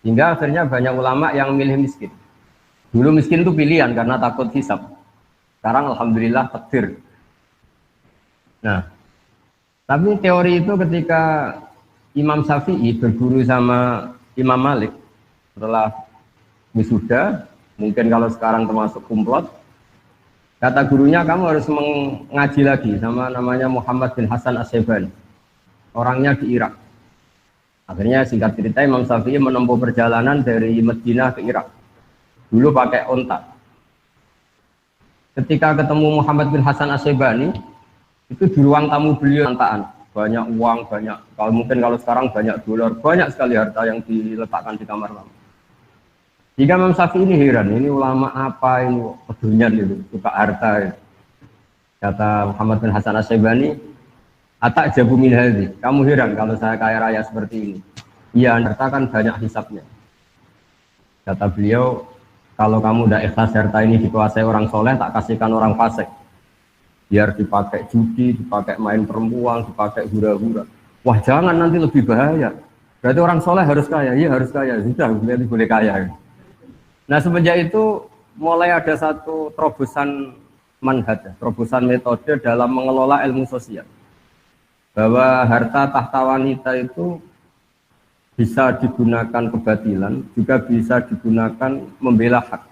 Sehingga akhirnya banyak ulama yang milih miskin. Dulu miskin itu pilihan karena takut hisab. Sekarang alhamdulillah takdir. Nah, tapi teori itu ketika Imam Syafi'i berguru sama Imam Malik setelah wisuda, mungkin kalau sekarang termasuk kumplot, kata gurunya kamu harus mengaji lagi sama namanya Muhammad bin Hasan As-Syaibani. Orangnya di Irak. Akhirnya singkat cerita Imam Syafi'i menempuh perjalanan dari Madinah ke Irak. Dulu pakai onta. Ketika ketemu Muhammad bin Hasan As-Syaibani, itu di ruang tamu beliau santaan. Banyak uang, banyak, kalau sekarang banyak dolar, banyak sekali harta yang diletakkan di kamar tamu. Jika Imam Syafi'i ini heran, ini ulama apa ini, pedulnya gitu, suka harta. Ya. Kata Muhammad bin Hasan As-Syaibani, atak jabu min hadzi. Kamu heran kalau saya kaya raya seperti ini? Iya, harta kan banyak hisapnya. Kata beliau, kalau kamu udah ikhlas harta ini dikuasai orang soleh, tak kasihkan orang fasik. Biar dipakai judi, dipakai main perempuan, dipakai hura-hura. Wah jangan, nanti lebih bahaya. Berarti orang soleh harus kaya, iya harus kaya. Sudah, boleh kaya. Nah semenjak itu mulai ada satu terobosan manhaj, terobosan metode dalam mengelola ilmu sosial. Bahwa harta tahta wanita itu bisa digunakan kebatilan, juga bisa digunakan membela hak.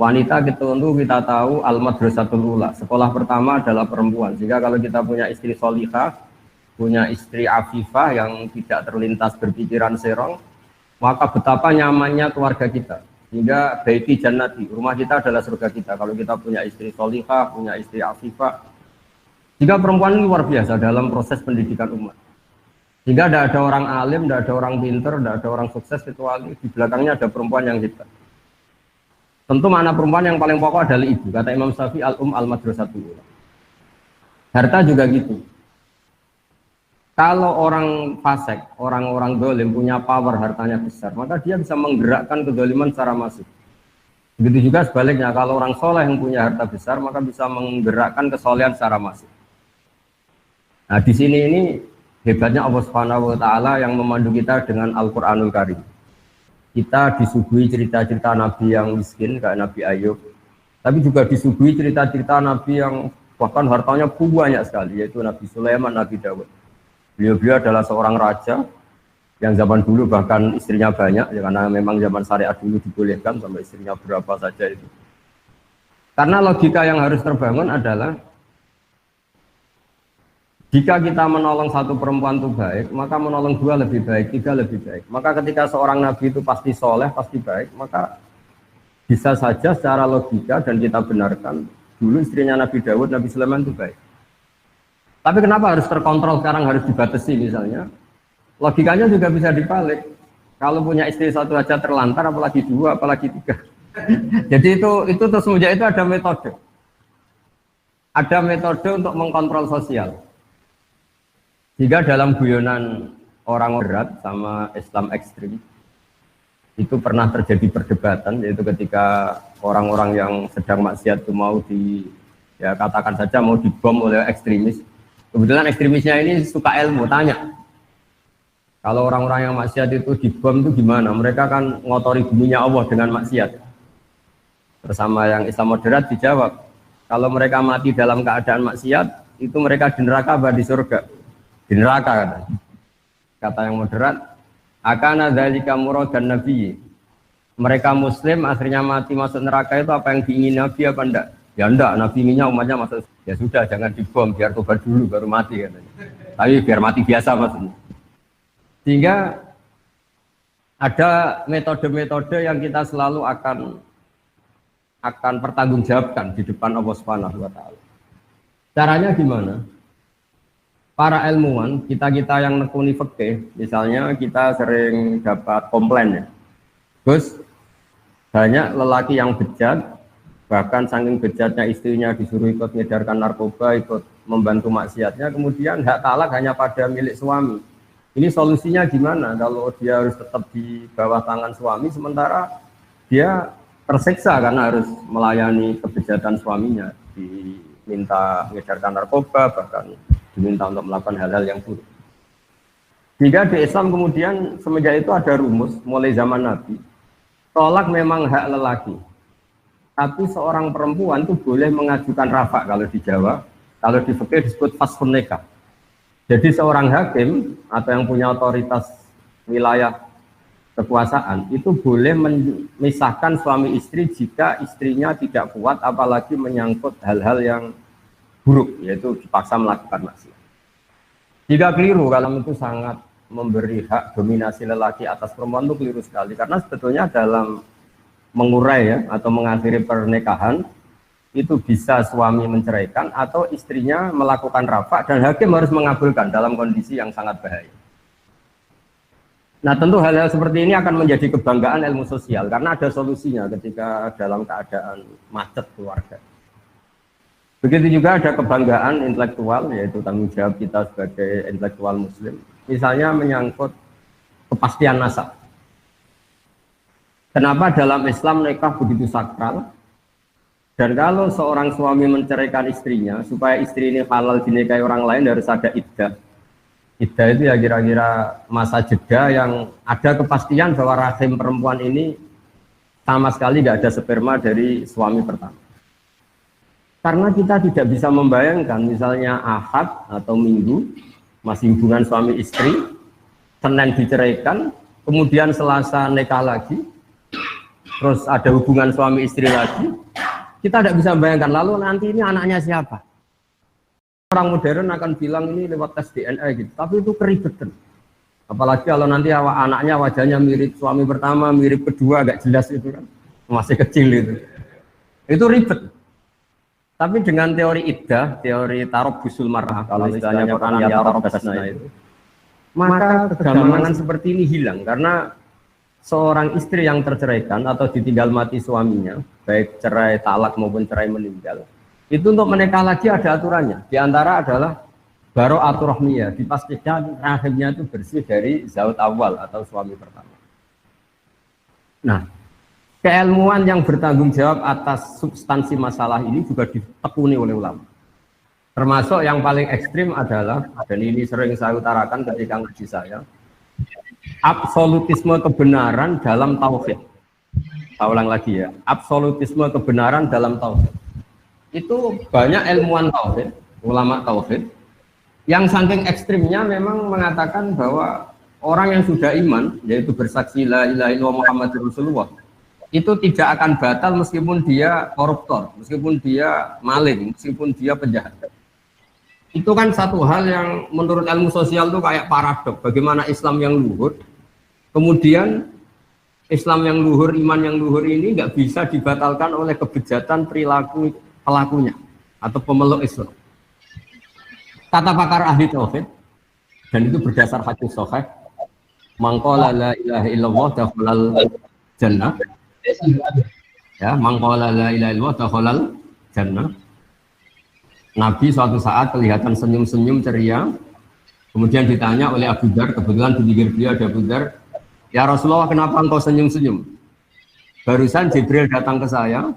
Wanita kita tahu al-madrasatul ula, sekolah pertama adalah perempuan. Jika kalau kita punya istri solihah, punya istri afifah yang tidak terlintas berpikiran serong, maka betapa nyamannya keluarga kita. Hingga baiti jannati, rumah kita adalah surga kita. Kalau kita punya istri solihah, punya istri afifah. Jika perempuan ini luar biasa dalam proses pendidikan umat. Jika tidak ada orang alim, tidak ada orang pinter, tidak ada orang sukses, kecuali di belakangnya ada perempuan yang hebat. Tentu makna perempuan yang paling pokok adalah ibu. Kata Imam Syafi'i al-madrasatul ula. Harta juga gitu. Kalau orang fasik, orang-orang dolim punya power, hartanya besar, maka dia bisa menggerakkan kedoliman secara masif. Begitu juga sebaliknya, kalau orang soleh yang punya harta besar, maka bisa menggerakkan kesolehan secara masif. Nah di sini ini hebatnya Allah Subhanahu wa Ta'ala yang memandu kita dengan Al-Quranul Karim. Kita disuguhi cerita-cerita Nabi yang miskin, kayak Nabi Ayub. Tapi juga disuguhi cerita-cerita Nabi yang bahkan hartanya banyak sekali, yaitu Nabi Sulaiman, Nabi Dawud. Beliau adalah seorang raja yang zaman dulu bahkan istrinya banyak, ya, karena memang zaman syariat dulu dibolehkan sampai istrinya berapa saja itu. Karena logika yang harus terbangun adalah jika kita menolong satu perempuan itu baik, maka menolong dua lebih baik, tiga lebih baik. Maka ketika seorang nabi itu pasti soleh, pasti baik, maka bisa saja secara logika dan kita benarkan dulu istrinya Nabi Dawud, Nabi Sulaiman itu baik. Tapi kenapa harus terkontrol sekarang, harus dibatasi misalnya? Logikanya juga bisa dibalik. Kalau punya istri satu aja terlantar, apalagi dua, apalagi tiga. Jadi itu terus semenjak itu ada metode. Ada metode untuk mengkontrol sosial. Jika dalam guyonan orang berat sama Islam ekstrim, itu pernah terjadi perdebatan, yaitu ketika orang-orang yang sedang maksiat itu mau katakan saja mau dibom oleh ekstremis. Kebetulan ekstremisnya ini suka ilmu, tanya. Kalau orang-orang yang maksiat itu dibom itu gimana? Mereka kan ngotori buminya Allah dengan maksiat. Bersama yang Islam moderat dijawab, kalau mereka mati dalam keadaan maksiat, itu mereka di neraka apa di surga? Di neraka kata yang moderat, akana dzalika muradan nabi. Mereka muslim akhirnya mati masuk neraka itu apa yang diingini Nabi apa enggak? Ya enggak, Nabi inginnya umatnya masuk. Ya sudah, jangan dibom, biar tobat dulu baru mati katanya. Tapi biar mati biasa maksudnya. Sehingga ada metode-metode yang kita selalu akan pertanggungjawabkan di depan Allah Subhanahu wa Ta'ala. Caranya gimana? Para ilmuwan, kita yang nekuni fikih, misalnya kita sering dapat komplain ya. Gus, banyak lelaki yang bejat, bahkan saking bejatnya istrinya disuruh ikut mengedarkan narkoba, ikut membantu maksiatnya, kemudian hak talak hanya pada milik suami. Ini solusinya gimana kalau dia harus tetap di bawah tangan suami, sementara dia tersiksa karena harus melayani kebejatan suaminya, diminta mengedarkan narkoba, bahkan diminta untuk melakukan hal-hal yang buruk. Jika di Islam kemudian semenjak itu ada rumus mulai zaman Nabi, tolak memang hak lelaki, tapi seorang perempuan itu boleh mengajukan rafa kalau di Jawa, kalau di fikih disebut fashun nikah. Jadi seorang hakim atau yang punya otoritas wilayah kekuasaan itu boleh memisahkan suami istri jika istrinya tidak kuat, apalagi menyangkut hal-hal yang buruk, yaitu dipaksa melakukan maksiat. Jika keliru, kalau itu sangat memberi hak dominasi lelaki atas perempuan itu keliru sekali, karena sebetulnya dalam mengurai ya atau mengakhiri pernikahan itu bisa suami menceraikan atau istrinya melakukan rafa dan hakim harus mengabulkan dalam kondisi yang sangat bahaya. Nah tentu hal-hal seperti ini akan menjadi kebanggaan ilmu sosial karena ada solusinya ketika dalam keadaan macet keluarga. Begitu juga ada kebanggaan intelektual, yaitu tanggung jawab kita sebagai intelektual muslim, misalnya menyangkut kepastian nasab. Kenapa dalam Islam nikah begitu sakral? Dan kalau seorang suami menceraikan istrinya, supaya istri ini halal dinikahi orang lain harus ada iddah. Iddah itu ya kira-kira masa jeda yang ada kepastian bahwa rahim perempuan ini sama sekali nggak ada sperma dari suami pertama. Karena kita tidak bisa membayangkan misalnya Ahad atau Minggu masih hubungan suami istri, Senin diceraikan, kemudian Selasa nikah lagi, terus ada hubungan suami istri lagi, kita tidak bisa membayangkan lalu nanti ini anaknya siapa. Orang modern akan bilang ini lewat tes DNA gitu, tapi itu keribetan. Apalagi kalau nanti anaknya wajahnya mirip suami pertama, mirip kedua, agak jelas itu kan, masih kecil itu ribet. Tapi dengan teori iddah, teori tarob busul marah, kalau istilahnya Quran ya tarob basna itu, maka kegamangan seperti ini hilang karena seorang istri yang terceraikan atau ditinggal mati suaminya, baik cerai talak maupun cerai meninggal, itu untuk menikah lagi ada aturannya. Di antara adalah baro'atur rahmiyah, dipastikan rahimnya itu bersih dari zaut awal atau suami pertama. Nah, keilmuan yang bertanggung jawab atas substansi masalah ini juga ditekuni oleh ulama. Termasuk yang paling ekstrim adalah, dan ini sering saya utarakan ketika ngaji saya, absolutisme kebenaran dalam tauhid. Saya ulang lagi ya, absolutisme kebenaran dalam tauhid. Itu banyak ilmuwan tauhid, ulama tauhid, yang saking ekstrimnya memang mengatakan bahwa orang yang sudah iman, yaitu bersaksi la ilaha illallah Muhammadur Rasulullah, itu tidak akan batal meskipun dia koruptor, meskipun dia maling, meskipun dia penjahat. Itu kan satu hal yang menurut ilmu sosial itu kayak paradok. Bagaimana Islam yang luhur, kemudian Islam yang luhur, iman yang luhur ini nggak bisa dibatalkan oleh kebejatan perilaku pelakunya atau pemeluk Islam. Kata pakar ahli tauhid, dan itu berdasar hadis sahih, mangqala la ilaha illallah dakhalal jannah. Ya, mangqala la ilaha illallah dakhalal jannah. Nabi suatu saat kelihatan senyum-senyum ceria. Kemudian ditanya oleh Abu Dzar, kebetulan di pinggir beliau ada Abu Dzar, "Ya Rasulullah, kenapa engkau senyum-senyum?" Barusan Jibril datang ke saya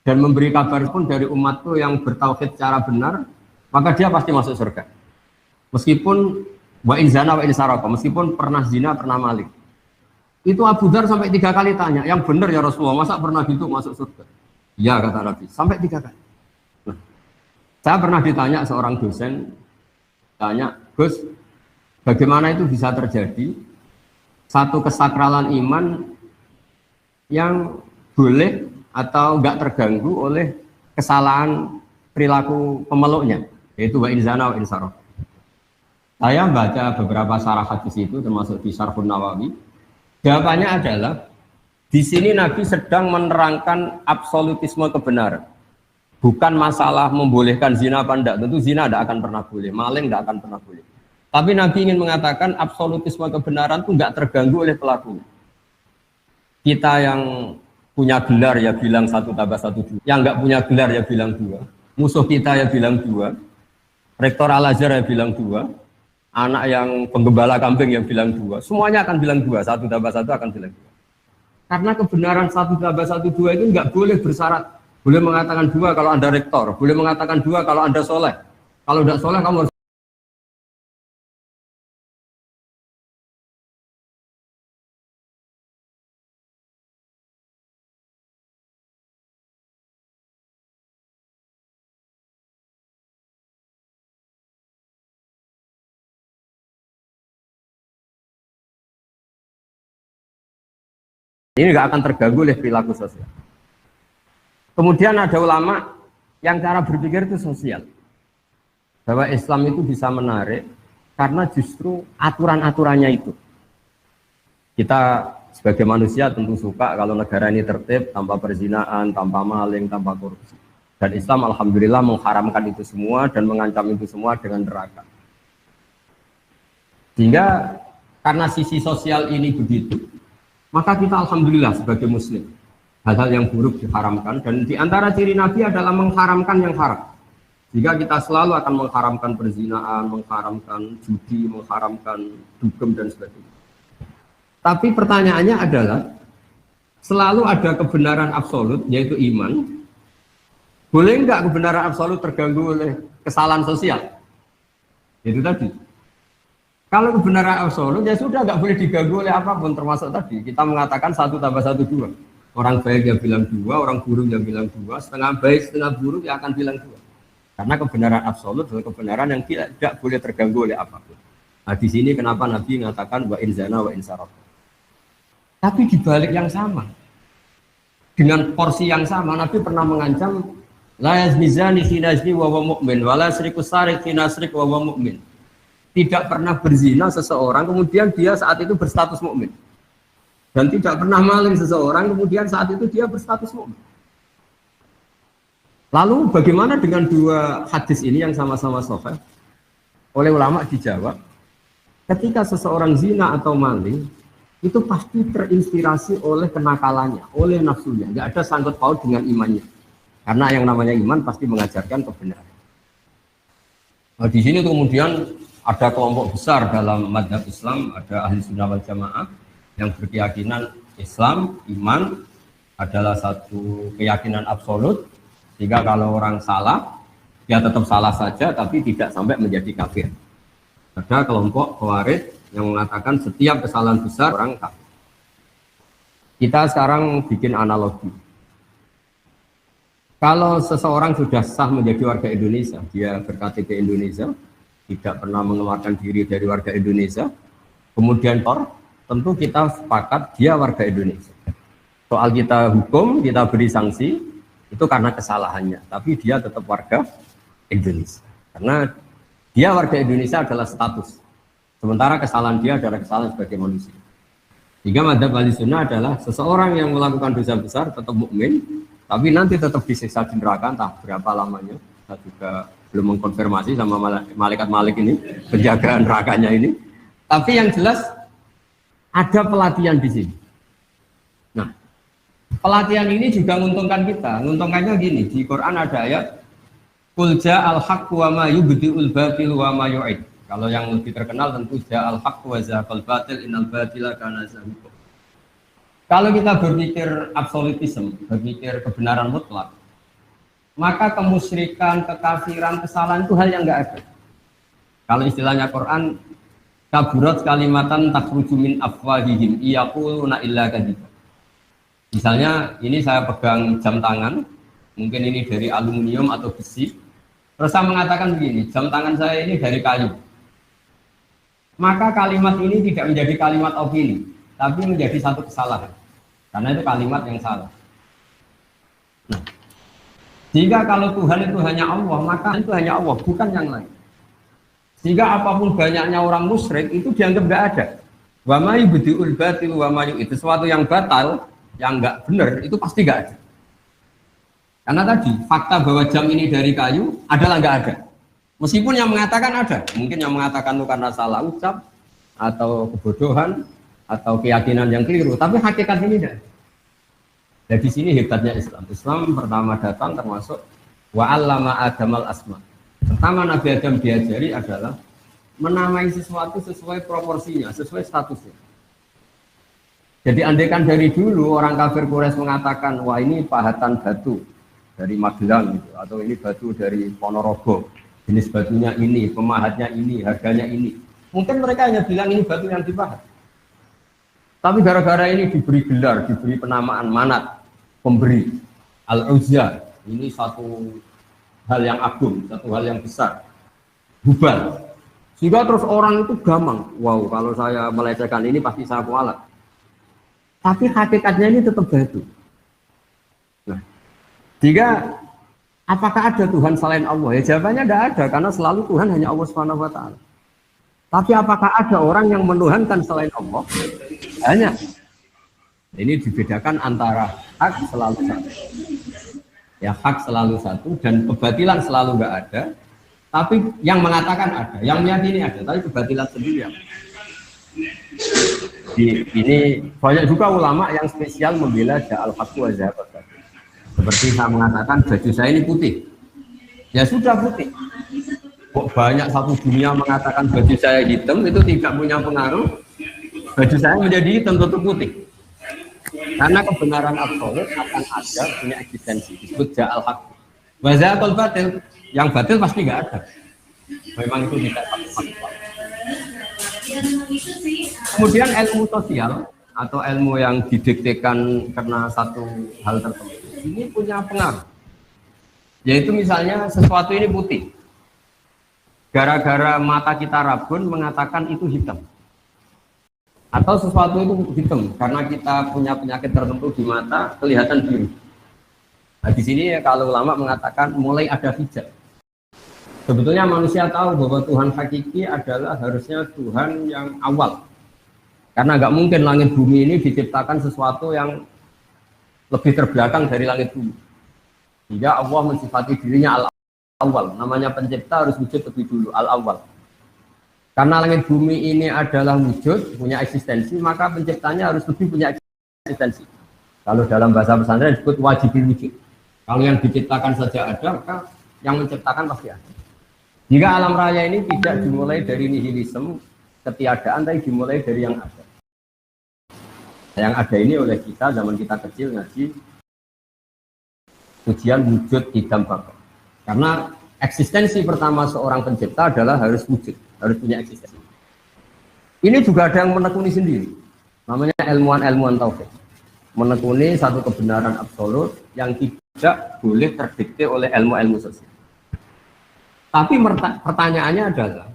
dan memberi kabar pun dari umatku yang bertauhid secara benar, maka dia pasti masuk surga. Meskipun wa in zana wa in saraka, meskipun pernah zina, pernah maling. Itu Abu Dzar sampai 3 kali tanya, "Yang benar ya Rasulullah, masa pernah gitu masuk surga?" Ya, kata Nabi, sampai 3 kali. Nah, saya pernah ditanya seorang dosen, tanya, "Gus, bagaimana itu bisa terjadi satu kesakralan iman yang boleh atau enggak terganggu oleh kesalahan perilaku pemeluknya, yaitu wa in zana wa in saraka?" Saya baca beberapa syarah hadis itu termasuk di Syarhun Nawawi. Jawabannya adalah di sini Nabi sedang menerangkan absolutisme kebenaran. Bukan masalah membolehkan zina apa enggak, tentu zina tidak akan pernah boleh, maling tidak akan pernah boleh. Tapi Nabi ingin mengatakan absolutisme kebenaran itu enggak terganggu oleh pelakunya. Kita yang punya gelar ya bilang 1 tambah 1 2, yang enggak punya gelar ya bilang 2, musuh kita ya bilang 2, rektor Al-Azhar ya bilang 2, anak yang penggembala kambing yang bilang 2, semuanya akan bilang 2, 1 tambah 1 akan bilang 2. Karena kebenaran 1 tambah 1 2 itu enggak boleh bersyarat. Boleh mengatakan 2 kalau Anda rektor, boleh mengatakan 2 kalau Anda soleh. Kalau tidak soleh kamu harus Ini nggak akan terganggu oleh perilaku sosial. Kemudian ada ulama yang cara berpikir itu sosial. Bahwa Islam itu bisa menarik karena justru aturan-aturannya itu. Kita sebagai manusia tentu suka kalau negara ini tertib, tanpa perzinaan, tanpa maling, tanpa korupsi. Dan Islam alhamdulillah mengharamkan itu semua dan mengancam itu semua dengan neraka. Sehingga karena sisi sosial ini begitu, maka kita alhamdulillah sebagai muslim hal-hal yang buruk diharamkan, dan di antara ciri Nabi adalah mengharamkan yang haram. Jika kita selalu akan mengharamkan perzinaan, mengharamkan judi, mengharamkan dugem dan sebagainya. Tapi pertanyaannya adalah selalu ada kebenaran absolut yaitu iman. Boleh enggak kebenaran absolut terganggu oleh kesalahan sosial? Itu tadi. Kalau kebenaran absolut ya sudah nggak boleh diganggu oleh apapun, termasuk tadi kita mengatakan 1 tambah 1 2. Orang baik yang bilang 2, orang buruk yang bilang 2, setengah baik setengah buruk yang akan bilang 2. Karena kebenaran absolut adalah kebenaran yang tidak boleh terganggu oleh apapun. Nah, di sini kenapa Nabi mengatakan wa in zana wa in saraq. Tapi di balik yang sama, dengan porsi yang sama, Nabi pernah mengancam la yazni zani hina yazni wa huwa mu'min wa la yasriqu sariq hina yasriq wa huwa mu'min. Tidak pernah berzina seseorang kemudian dia saat itu berstatus mukmin, dan tidak pernah maling seseorang kemudian saat itu dia berstatus mukmin. Lalu bagaimana dengan dua hadis ini yang sama-sama sahih? Oleh ulama dijawab, ketika seseorang zina atau maling itu pasti terinspirasi oleh kenakalannya, oleh nafsunya, nggak ada sangkut paut dengan imannya, karena yang namanya iman pasti mengajarkan kebenaran. Nah, di sini kemudian ada kelompok besar dalam mazhab Islam, ada ahli sunnah wal jamaah yang berkeyakinan Islam, iman adalah satu keyakinan absolut, sehingga kalau orang salah, dia tetap salah saja, tapi tidak sampai menjadi kafir. Ada kelompok Khawarij yang mengatakan setiap kesalahan besar orang kafir. Kita sekarang bikin analogi. Kalau seseorang sudah sah menjadi warga Indonesia, dia berKTP Indonesia, tidak pernah mengeluarkan diri dari warga Indonesia, kemudian tentu kita sepakat dia warga Indonesia. Soal kita hukum, kita beri sanksi, itu karena kesalahannya, tapi dia tetap warga Indonesia. Karena dia warga Indonesia adalah status, sementara kesalahan dia adalah kesalahan sebagai manusia. Sehingga mazhab Ahlussunnah adalah seseorang yang melakukan dosa besar tetap mukmin, tapi nanti tetap disiksa di neraka, entah berapa lamanya. Saya juga belum mengkonfirmasi sama malaikat Malik ini, penjagaan nerakanya ini. Tapi yang jelas ada pelatihan di sini. Nah, pelatihan ini juga menguntungkan kita. Menguntungkannya gini, di Quran ada ayat qul ja'al haqqu wa ma yubdi'ul batil wa ma yu'id. Kalau yang lebih terkenal tentu ja'al haqqu wa zahaqal batil innal batila kana zahuqa. Kalau kita berpikir absolutisme, berpikir kebenaran mutlak, maka kemusyrikan, kekafiran, kesalahan itu hal yang enggak ada. Kalau istilahnya Quran, kaburat kalimatan takhruju min afwahihim iyaquluna illa kadziba. Misalnya ini saya pegang jam tangan, mungkin ini dari aluminium atau besi, terus saya mengatakan begini, jam tangan saya ini dari kayu. Maka kalimat ini tidak menjadi kalimat opini, tapi menjadi satu kesalahan, karena itu kalimat yang salah. Nah, jika kalau Tuhan itu hanya Allah, maka itu hanya Allah, bukan yang lain. Sehingga apapun banyaknya orang musyrik itu dianggap tidak ada. Wa ma yubdi'ul batil wa ma yu'id. Sesuatu yang batal, yang enggak benar, itu pasti enggak ada. Karena tadi, fakta bahwa jam ini dari kayu adalah enggak ada. Meskipun yang mengatakan ada. Mungkin yang mengatakan itu karena salah ucap, atau kebodohan, atau keyakinan yang keliru. Tapi hakikat ini tidak. Jadi di sini hebatnya Islam. Islam pertama datang termasuk wa'allama adamal asma. Pertama Nabi Adam diajari adalah menamai sesuatu sesuai proporsinya, sesuai statusnya. Jadi andaikan dari dulu orang kafir Quraisy mengatakan, wah ini pahatan batu dari Magelang gitu, atau ini batu dari Ponorogo, jenis batunya ini, pemahatnya ini, harganya ini. Mungkin mereka hanya bilang ini batu yang dipahat. Tapi gara-gara ini diberi gelar, diberi penamaan manat, pemberi, al-uzza, ini satu hal yang agung, satu hal yang besar, Hubal. Sehingga terus orang itu gampang, wow kalau saya melecehkan ini pasti saya kualat. Tapi hakikatnya ini tetap batu. Nah, jika apakah ada Tuhan selain Allah? Ya jawabannya tidak ada, karena selalu Tuhan hanya Allah Subhanahu wa taala. Tapi apakah ada orang yang menuhankan selain Allah? Hanya. Ini dibedakan antara hak selalu satu. Ya hak selalu satu dan kebatilan selalu nggak ada. Tapi yang mengatakan ada, yang meyakini ada, tapi kebatilan sendiri ya. Ini banyak juga ulama yang spesial membela ja'al haqqu wa zahaqal batil. Seperti saya mengatakan baju saya ini putih. Ya sudah putih. Kok banyak satu dunia mengatakan baju saya hitam, itu tidak punya pengaruh. Baju saya menjadi hitam tetap putih. Karena kebenaran absolut akan ada, punya eksistensi. Disebut ja'al haqqu wa zahaqal batil. Yang batil pasti nggak ada. Memang itu tidak faktual. Kemudian ilmu sosial atau ilmu yang didiktekan karena satu hal tertentu ini punya pengaruh. Yaitu misalnya sesuatu ini putih. Gara-gara mata kita rabun mengatakan itu hitam. Atau sesuatu itu hitam karena kita punya penyakit tertentu di mata kelihatan biru. Nah, di sini ya, kalau ulama mengatakan mulai ada hijab. Sebetulnya manusia tahu bahwa Tuhan hakiki adalah harusnya Tuhan yang awal. Karena nggak mungkin langit bumi ini diciptakan sesuatu yang lebih terbelakang dari langit bumi. Sehingga Allah mensifati dirinya al-awal. Namanya pencipta harus wujud lebih dulu, al-awal. Karena langit bumi ini adalah wujud, punya eksistensi, maka penciptanya harus lebih punya eksistensi. Kalau dalam bahasa pesantren disebut wajibul wujud. Kalau yang diciptakan saja ada, maka yang menciptakan pasti ada. Jika alam raya ini tidak dimulai dari nihilisme, ketiadaan, tapi dimulai dari yang ada. Yang ada ini oleh kita, zaman kita kecil ngaji, ujian wujud idam baqa. Karena eksistensi pertama seorang pencipta adalah harus wujud, harus punya eksistensi. Ini juga ada yang menekuni sendiri, namanya ilmuwan tauhid. Menekuni satu kebenaran absolut yang tidak boleh terdikte oleh ilmu-ilmu sosial. Tapi pertanyaannya adalah,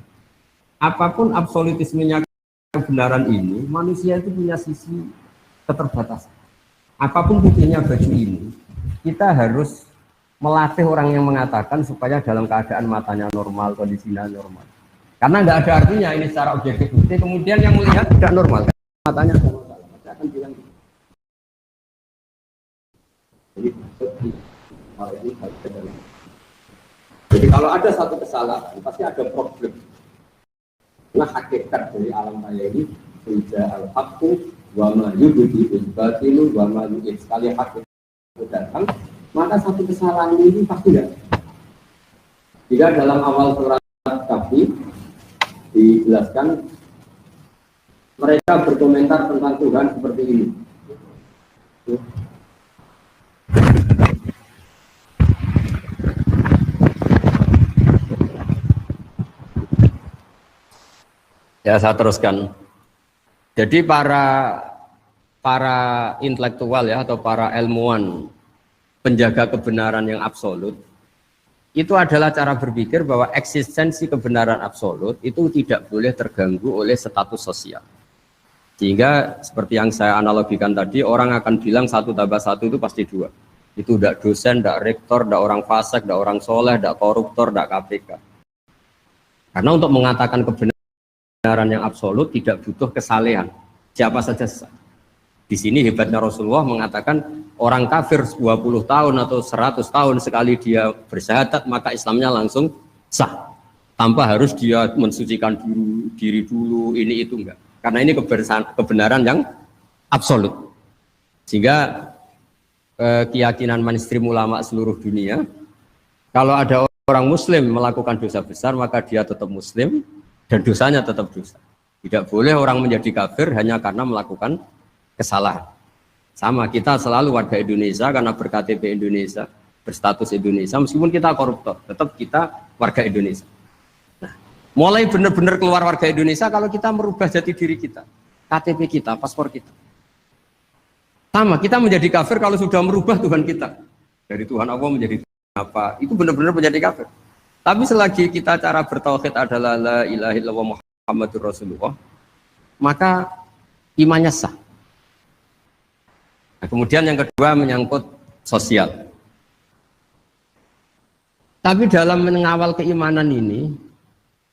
apapun absolutismenya kebenaran ini, manusia itu punya sisi keterbatasan. Apapun putihnya baju ini, kita harus melatih orang yang mengatakan supaya dalam keadaan matanya normal, kondisinya normal. Karena nggak ada artinya ini secara objektif, kemudian yang melihat tidak normal, matanya normal. Saya akan bilang gitu. Jadi kalau ada satu kesalahan, pasti ada problem. Nah hakikat dari alam raya ini sudah al-haqqu wa ma yubdi'ul batilu wa ma yu'id. Sekali hak itu datang, maka satu kesalahan ini pasti ada. Jika dalam awal surat Kahfi dijelaskan, mereka berkomentar tentang Tuhan seperti ini. Ya, saya teruskan. Jadi para intelektual ya atau para ilmuwan penjaga kebenaran yang absolut itu adalah cara berpikir bahwa eksistensi kebenaran absolut itu tidak boleh terganggu oleh status sosial. Sehingga seperti yang saya analogikan tadi, orang akan bilang 1 tambah 1 itu pasti 2. Itu tidak dosen, tidak rektor, tidak orang fasik, tidak orang soleh, tidak koruptor, tidak KPK. Karena untuk mengatakan kebenaran yang absolut tidak butuh kesalehan. Siapa saja sah. Di sini hebatnya Rasulullah mengatakan orang kafir 20 tahun atau 100 tahun sekali dia bersyahadat maka Islamnya langsung sah. Tanpa harus dia mensucikan diri dulu, ini itu enggak. Karena ini kebenaran yang absolut. Sehingga keyakinan mainstream ulama seluruh dunia, kalau ada orang muslim melakukan dosa besar maka dia tetap muslim dan dosanya tetap dosa. Tidak boleh orang menjadi kafir hanya karena melakukan kesalahan. Sama, kita selalu warga Indonesia karena berKTP Indonesia, berstatus Indonesia, meskipun kita koruptor, tetap kita warga Indonesia. Nah, mulai benar-benar keluar warga Indonesia kalau kita merubah jati diri kita, KTP kita, paspor kita. Sama, kita menjadi kafir kalau sudah merubah Tuhan kita. Dari Tuhan Allah menjadi apa, itu benar-benar menjadi kafir. Tapi selagi kita cara bertauhid adalah la ilaha illallah Muhammadur Rasulullah, maka imannya sah. Kemudian yang kedua menyangkut sosial. Tapi dalam mengawal keimanan ini,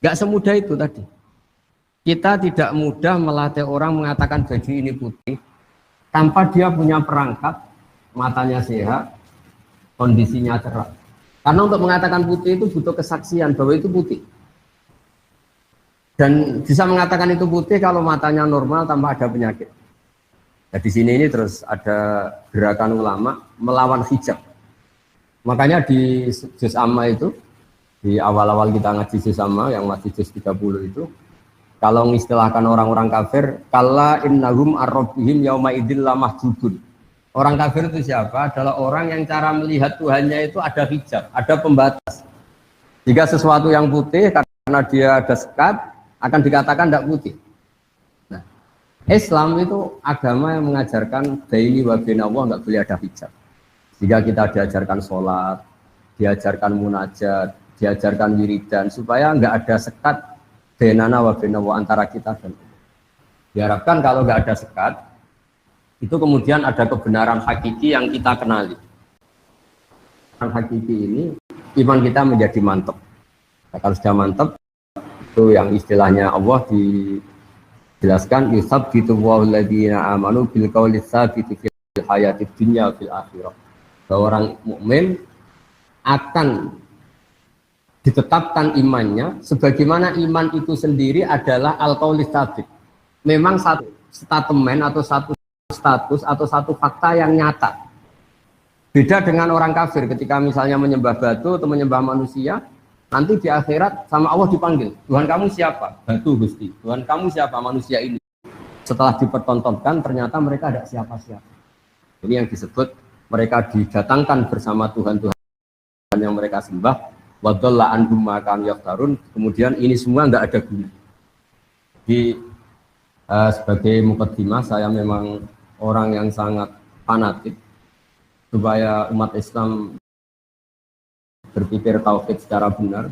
nggak semudah itu tadi. Kita tidak mudah melatih orang mengatakan baju ini putih, tanpa dia punya perangkat, matanya sehat, kondisinya cerah. Karena untuk mengatakan putih itu butuh kesaksian bahwa itu putih. Dan bisa mengatakan itu putih kalau matanya normal tanpa ada penyakit. Nah, di sini ini terus ada gerakan ulama melawan hijab. Makanya di juz amma itu, di awal-awal kita ngaji juz amma yang masih juz 30 itu, kalau mengistilahkan orang-orang kafir, kalla innahum ar-rabbihim yauma idzil lamahjubun. Orang kafir itu siapa? Adalah orang yang cara melihat Tuhannya itu ada hijab, ada pembatas. Jika sesuatu yang putih karena dia ada sekat, akan dikatakan tidak putih. Nah, Islam itu agama yang mengajarkan baini wa baina Allah nggak boleh ada hijab. Jika kita diajarkan sholat, diajarkan munajat, diajarkan wiridan, supaya nggak ada sekat bainana wa baina Allah antara kita dan Allah. Diharapkan kalau nggak ada sekat, itu kemudian ada kebenaran hakiki yang kita kenali. Kebenaran hakiki ini, iman kita menjadi mantap. Nah, kalau sudah mantap, itu yang istilahnya Allah dijelaskan yusabbitu Allahu alladziina aamanu bil qawli tsabiti fil hayatid dunya fil akhirah. Bahwa orang mukmin akan ditetapkan imannya sebagaimana iman itu sendiri adalah al-qawli tsabit. Memang satu statement atau satu status atau satu fakta yang nyata. Beda dengan orang kafir ketika misalnya menyembah batu atau menyembah manusia, nanti di akhirat sama Allah dipanggil, Tuhan kamu siapa? Batu Gusti. Tuhan kamu siapa? Manusia ini. Setelah dipertontonkan ternyata mereka ada siapa-siapa. Ini yang disebut mereka didatangkan bersama Tuhan-Tuhan yang mereka sembah. Wa dhalla anhum ma kanu yaftarun. Kemudian ini semua enggak ada guna. Di sebagai mukaddimah, saya memang orang yang sangat fanatik supaya umat Islam berpikir tauhid secara benar,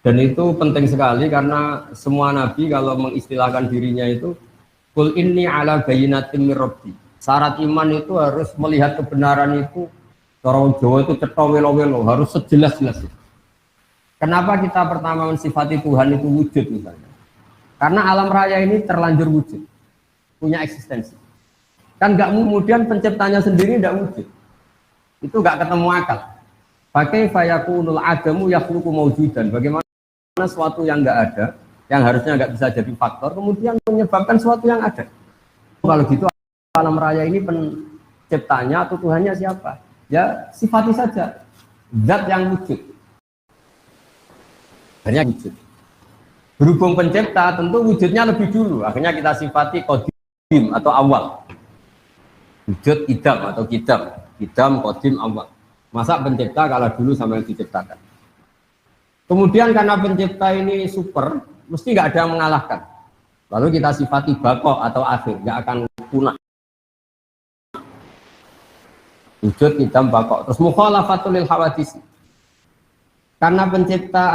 dan itu penting sekali karena semua nabi kalau mengistilahkan dirinya itu qul inni ala bayyinatin mir rabbi. Syarat iman itu harus melihat kebenaran itu, orang Jawa itu cetha welo-welo, harus sejelas-jelasnya. Kenapa kita pertama mensifati Tuhan itu wujud misalnya? Karena alam raya ini terlanjur wujud, punya eksistensi. Kan nggak kemudian penciptanya sendiri tidak wujud, itu nggak ketemu akal. Pakai fayakunul adamu yakhluqu mawjudan. Bagaimana sesuatu yang enggak ada, yang harusnya enggak bisa jadi faktor, kemudian menyebabkan sesuatu yang ada. Kalau gitu alam raya ini penciptanya atau Tuhannya siapa? Ya sifati saja zat yang wujud. Hanya wujud. Berhubung pencipta, tentu wujudnya lebih dulu. Akhirnya kita sifati qadim atau awal. Wujud idam atau kidam. Kidam, qadim, awal. Masa pencipta kalah dulu sama yang diciptakan. Kemudian karena pencipta ini super, mesti nggak ada yang mengalahkan. Lalu kita sifati bako atau akhir, nggak akan punah. Wujud idam bako. Terus mukhalafatul lil hawadisi. Karena pencipta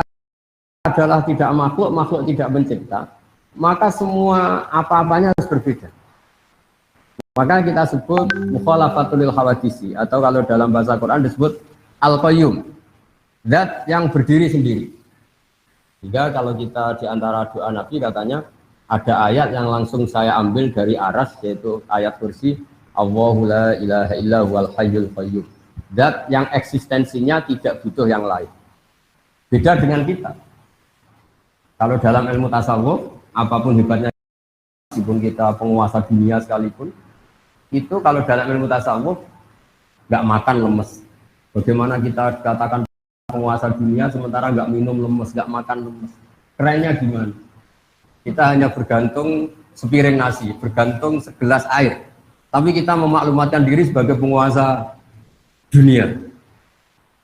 adalah tidak makhluk, makhluk tidak pencipta, maka semua apa-apanya harus berbeda. Maka kita sebut mukhalafatul lil hawadisi, atau kalau dalam bahasa Quran disebut al-qayyum, zat yang berdiri sendiri. Sehingga kalau kita di antara doa Nabi katanya ada ayat yang langsung saya ambil dari Aras, yaitu ayat kursi Allahu la ilaha illa huwal hayyul qayyum, zat yang eksistensinya tidak butuh yang lain. Beda dengan kita. Kalau dalam ilmu tasawuf, apapun hebatnya, meskipun kita penguasa dunia sekalipun, itu kalau dalam ilmu tasawuf nggak makan lemes. Bagaimana kita katakan penguasa dunia sementara nggak minum lemes, nggak makan lemes? Kerennya gimana? Kita hanya bergantung sepiring nasi, bergantung segelas air, tapi kita memaklumatkan diri sebagai penguasa dunia.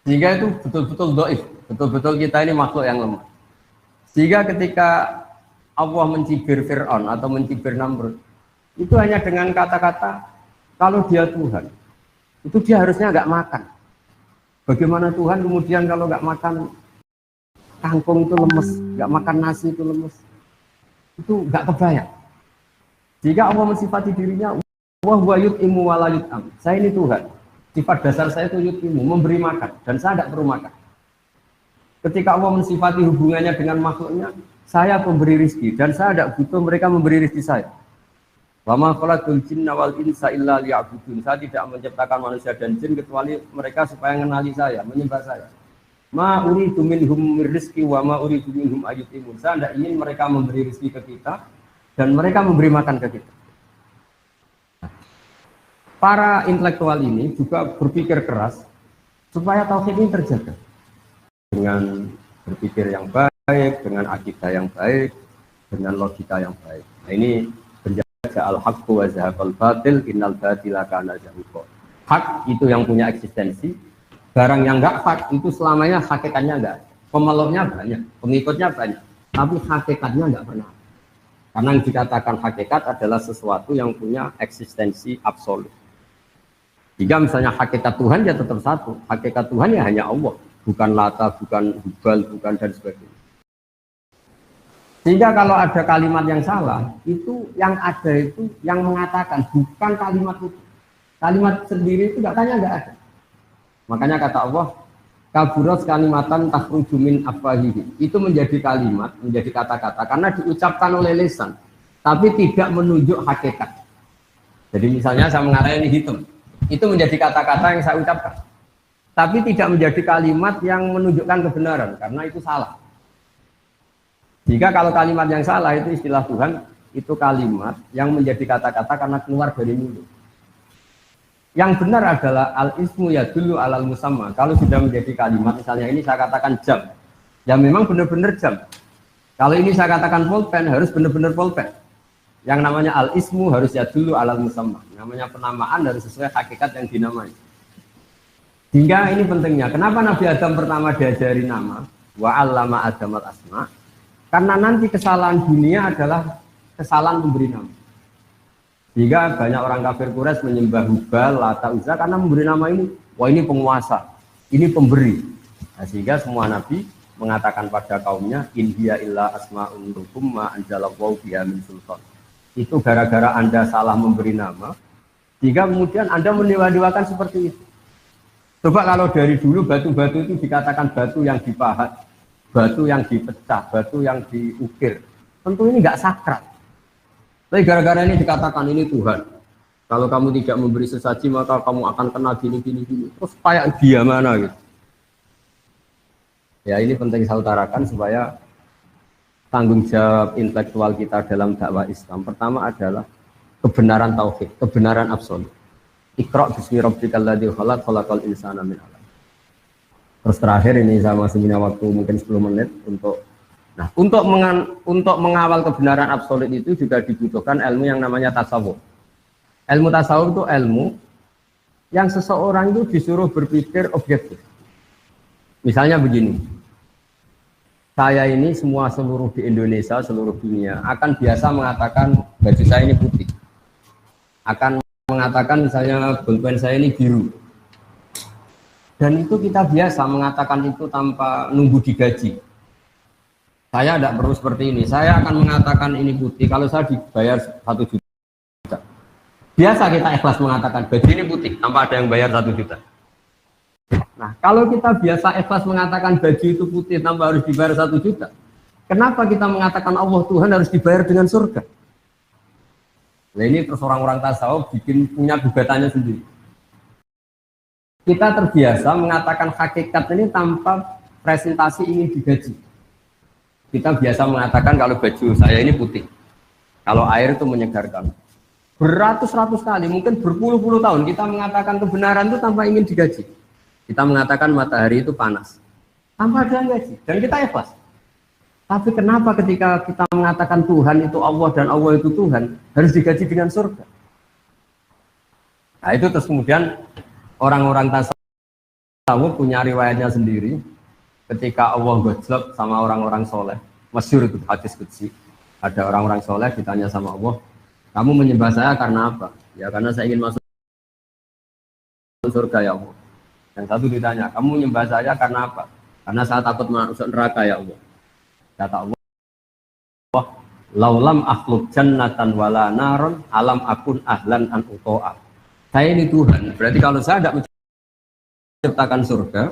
Sehingga itu betul-betul dhaif, betul-betul kita ini makhluk yang lemah. Sehingga ketika Allah mencibir Fir'aun atau mencibir Namrud, itu hanya dengan kata-kata kalau dia Tuhan, itu dia harusnya nggak makan. Bagaimana Tuhan kemudian kalau nggak makan kangkung itu lemes, nggak makan nasi itu lemes, itu nggak kebayang. Jika Allah mensifati dirinya Wah wa yut'imu wa la yut'am. Saya ini Tuhan. Sifat dasar saya itu yut'imu, memberi makan, dan saya tidak perlu makan. Ketika Allah mensifati hubungannya dengan makhluknya, saya pemberi rizki dan saya tidak butuh mereka memberi rizki saya. Wa ma khalaqul jinna wal insa illa liya'budun. Saya tidak menciptakan manusia dan jin kecuali mereka supaya mengenali saya, menyembah saya. Ma uridu minhum rizki wa ma uridu minhum ayyutimun. Saya tidak ingin mereka memberi rizki ke kita dan mereka memberi makan ke kita. Para intelektual ini juga berpikir keras supaya tauhid ini terjaga. Dengan berpikir yang baik, dengan akidah yang baik, dengan logika yang baik. Nah, ini berjaga al-haqqu wa zahaqal batil innal batila kana zahuqa. Hak itu yang punya eksistensi, barang yang enggak hak itu selamanya hakikatnya enggak. Pemeluknya banyak, pengikutnya banyak, tapi hakikatnya enggak pernah. Karena yang dikatakan hakikat adalah sesuatu yang punya eksistensi absolut. Jika misalnya hakikat Tuhan ya tetap satu, hakikat Tuhan ya hanya Allah. Bukan Lata, bukan Hubal, bukan dan sebagainya. Sehingga kalau ada kalimat yang salah, itu yang ada itu yang mengatakan, bukan kalimat itu. Kalimat sendiri itu katanya enggak ada. Makanya kata Allah, kaburat kalimatan takhruju min afwahihi. Itu menjadi kalimat, menjadi kata-kata karena diucapkan oleh lisan, tapi tidak menunjuk hakikat. Jadi misalnya saya mengatakan ini hitam, itu menjadi kata-kata yang saya ucapkan. Tapi tidak menjadi kalimat yang menunjukkan kebenaran, karena itu salah. Jika kalau kalimat yang salah itu istilah Tuhan, itu kalimat yang menjadi kata-kata karena keluar dari mulut. Yang benar adalah al-ismu yadullu alal musamma. Kalau sudah menjadi kalimat, misalnya ini saya katakan jam, ya memang benar-benar jam. Kalau ini saya katakan pulpen, harus benar-benar pulpen. Yang namanya al-ismu harus yadullu alal musamma. Namanya penamaan harus sesuai hakikat yang dinamai. Hingga ini pentingnya, kenapa Nabi Adam pertama diajari nama, wa 'allama Adamal asma? Karena nanti kesalahan dunia adalah kesalahan memberi nama. Sehingga banyak orang kafir Quraisy menyembah Hubal, Lata, Uzza karena memberi nama ini, wah ini penguasa, ini pemberi. Nah, sehingga semua Nabi mengatakan pada kaumnya, in hiya illa asma'un ma anzalallahu biha min sultan. Itu gara-gara Anda salah memberi nama, sehingga kemudian Anda mendewa-dewakan seperti itu. Coba kalau dari dulu batu-batu itu dikatakan batu yang dipahat, batu yang dipecah, batu yang diukir. Tentu ini nggak sakral. Tapi gara-gara ini dikatakan ini Tuhan. Kalau kamu tidak memberi sesaji maka kamu akan kena gini. Terus kayak dia mana gitu. Ya ini penting saya utarakan supaya tanggung jawab intelektual kita dalam dakwah Islam. Pertama adalah kebenaran tauhid, kebenaran absolut. Iqra' bismi rabbikal ladzi khalaq, khalaqal insana min 'alaq. Terus terakhir ini saya masih punya waktu mungkin 10 menit untuk mengawal kebenaran absolut itu juga dibutuhkan ilmu yang namanya tasawuf. Ilmu tasawuf itu ilmu yang seseorang itu disuruh berpikir objektif. Misalnya begini. Saya ini seluruh di Indonesia, seluruh dunia akan biasa mengatakan baju saya ini putih. Akan mengatakan misalnya bolpen saya ini biru. Dan itu kita biasa mengatakan itu tanpa nunggu digaji. Saya tidak perlu seperti ini. Saya akan mengatakan ini putih kalau saya dibayar 1 juta. Biasa kita ikhlas mengatakan baju ini putih tanpa ada yang bayar 1 juta. Nah, kalau kita biasa ikhlas mengatakan baju itu putih tanpa harus dibayar 1 juta, kenapa kita mengatakan Allah Tuhan harus dibayar dengan surga? Nah ini terus orang-orang tasawuf bikin punya gugatannya sendiri. Kita terbiasa mengatakan hakikat ini tanpa presentasi ingin digaji. Kita biasa mengatakan kalau baju saya ini putih, kalau air itu menyegarkan. Beratus-ratus kali, mungkin berpuluh-puluh tahun kita mengatakan kebenaran itu tanpa ingin digaji. Kita mengatakan matahari itu panas, tanpa ada yang gaji, dan kita ikhlas. Tapi kenapa ketika kita mengatakan Tuhan itu Allah dan Allah itu Tuhan, harus digaji dengan surga? Nah itu terus kemudian orang-orang tasawuf punya riwayatnya sendiri. Ketika Allah gojlok sama orang-orang soleh, masyhur itu hadis qudsi. Ada orang-orang soleh ditanya sama Allah, kamu menyembah saya karena apa? Ya karena saya ingin masuk surga ya Allah. Yang satu ditanya, kamu menyembah saya karena apa? Karena saya takut masuk neraka ya Allah. Kata Allah, Laulam akhluk jannatan wala naron alam akun ahlan an uto'a. Saya ini Tuhan. Berarti kalau saya tidak menciptakan surga,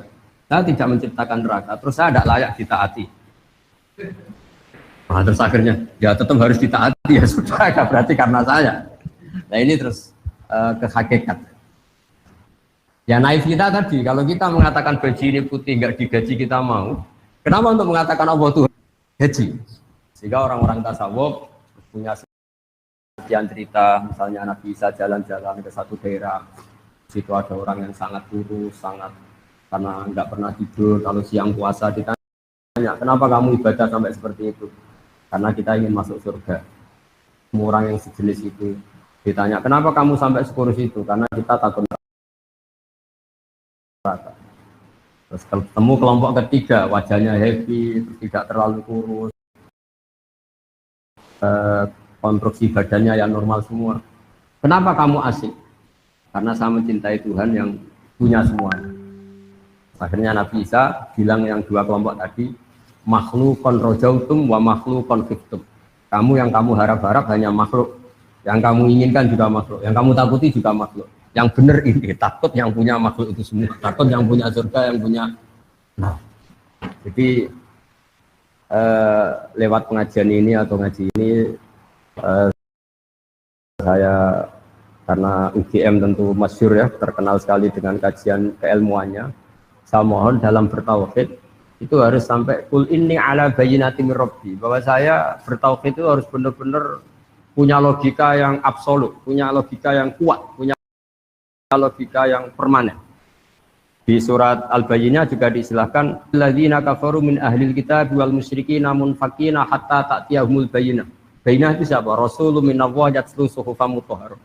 saya tidak menciptakan neraka, terus saya tidak layak ditaati. Nah, terus akhirnya ya tetap harus ditaati ya sudah, berarti karena saya. Nah ini terus ke hakikat. Ya naif kita tadi, kalau kita mengatakan baju ini putih nggak digaji kita mau, kenapa untuk mengatakan Allah Tuhan gaji? Sehingga orang-orang tasawuf punya sekian cerita, misalnya Nabi Isa jalan-jalan ke satu daerah, situ ada orang yang sangat kurus, sangat karena nggak pernah tidur, kalau siang puasa ditanya, kenapa kamu ibadah sampai seperti itu? Karena kita ingin masuk surga. Semua orang yang sejenis itu ditanya, kenapa kamu sampai sekurus itu? Karena kita takut neraka. Terus ketemu kelompok ketiga, wajahnya happy, tidak terlalu kurus, konstruksi badannya yang normal semua. Kenapa kamu asik? Karena saya mencintai Tuhan yang punya semuanya. Akhirnya Nabi Isa bilang yang dua kelompok tadi, makhlukon rojautum wa makhlukon fiktum. Kamu yang kamu harap-harap hanya makhluk, yang kamu inginkan juga makhluk, yang kamu takuti juga makhluk. Yang benar ini takut yang punya makhluk itu semua, takut yang punya surga, yang punya. Nah, jadi lewat pengajian ini atau ngaji ini saya karena UGM tentu masyhur ya, terkenal sekali dengan kajian keilmuannya. Saya mohon dalam bertauhid itu harus sampai kul inni ala bayyinati mir rabbi, bahwa saya bertauhid itu harus benar-benar punya logika yang absolut, punya logika yang kuat, punya logika yang permanen. Di surat Al-Bayyinah juga diistilahkan alladzina kafaru min ahlil kitab wal musyrikin munfakina hatta ta'tiyahumul bayyinah. Bayyinah itu siapa? Rasulun minallah yatlu suhufan mutahharah.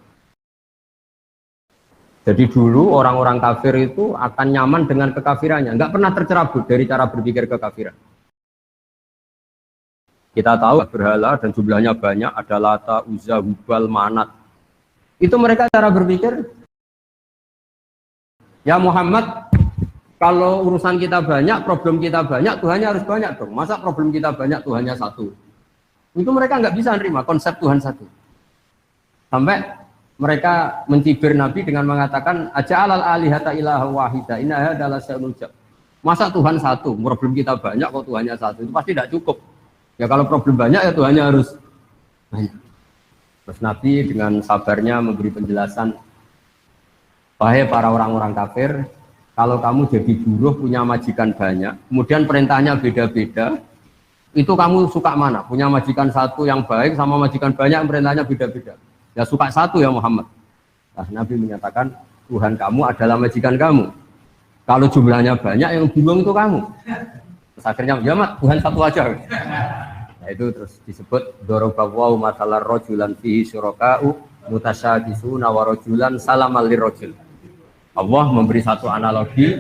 Jadi dulu orang-orang kafir itu akan nyaman dengan kekafirannya, nggak pernah tercerabut dari cara berpikir kekafiran. Kita tahu berhala dan jumlahnya banyak, ada Lata, Uzza, Hubal, Manat. Itu mereka cara berpikir, ya Muhammad, kalau urusan kita banyak, problem kita banyak, Tuhannya harus banyak dong. Masa problem kita banyak, Tuhannya satu? Itu mereka nggak bisa nerima konsep Tuhan satu. Sampai mereka mencibir Nabi dengan mengatakan, aja'alal alihata ilaha wahida, inna adalah syai'un ujab. Masa Tuhan satu, problem kita banyak, kok Tuhannya satu? Itu pasti tidak cukup. Ya kalau problem banyak, ya Tuhannya harus banyak. Terus Nabi dengan sabarnya memberi penjelasan, wahai para orang-orang kafir, kalau kamu jadi buruh punya majikan banyak, kemudian perintahnya beda-beda, itu kamu suka mana? Punya majikan satu yang baik sama majikan banyak, perintahnya beda-beda. Ya suka satu ya Muhammad. Nah, Nabi menyatakan Tuhan kamu adalah majikan kamu. Kalau jumlahnya banyak, yang bingung itu kamu. Terus akhirnya ya mat, Tuhan satu aja. Nah itu terus disebut dorobawahu matalar rojulan fihi syuraka'u mutasyabisuna wa rojulan salamal lirrojul. Allah memberi satu analogi,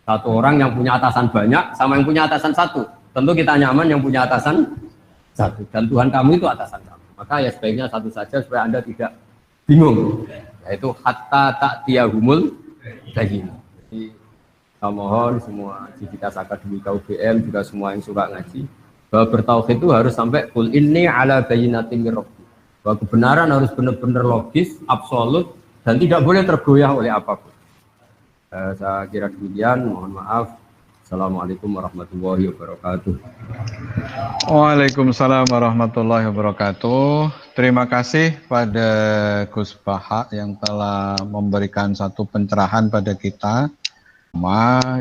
satu orang yang punya atasan banyak sama yang punya atasan satu. Tentu kita nyaman yang punya atasan satu. Dan Tuhan kamu itu atasan kamu. Maka ya sebaiknya satu saja supaya Anda tidak bingung. Yaitu hatta ta'tiyahumul bayyinah. Jadi saya mohon semua Civitas Akademika UGM juga semua yang suka ngaji, bahwa bertauhid itu harus sampai kul inni ala bayyinatin mir rabbi. Bahwa kebenaran harus benar-benar logis, absolut, dan tidak boleh tergoyah oleh apapun. Saya kira demikian, mohon maaf. Assalamualaikum warahmatullahi wabarakatuh. Waalaikumsalam warahmatullahi wabarakatuh. Terima kasih pada Gus Baha yang telah memberikan satu pencerahan pada kita,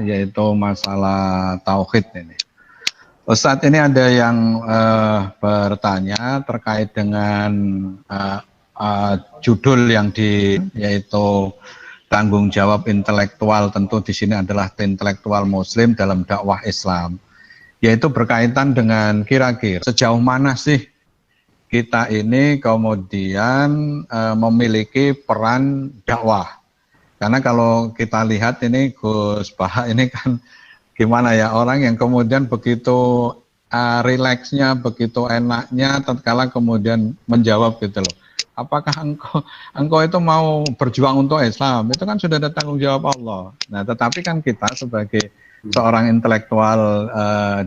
yaitu masalah tauhid ini. Ustadz, ini ada yang bertanya terkait dengan judul yang yaitu tanggung jawab intelektual, tentu di sini adalah intelektual Muslim dalam dakwah Islam, yaitu berkaitan dengan kira-kira sejauh mana sih kita ini kemudian memiliki peran dakwah. Karena kalau kita lihat ini Gus Baha ini kan gimana ya, orang yang kemudian begitu rileksnya, begitu enaknya tatkala kemudian menjawab gitu loh. Apakah engkau itu mau berjuang untuk Islam? Itu kan sudah ada tanggung jawab Allah. Nah, tetapi kan kita sebagai seorang intelektual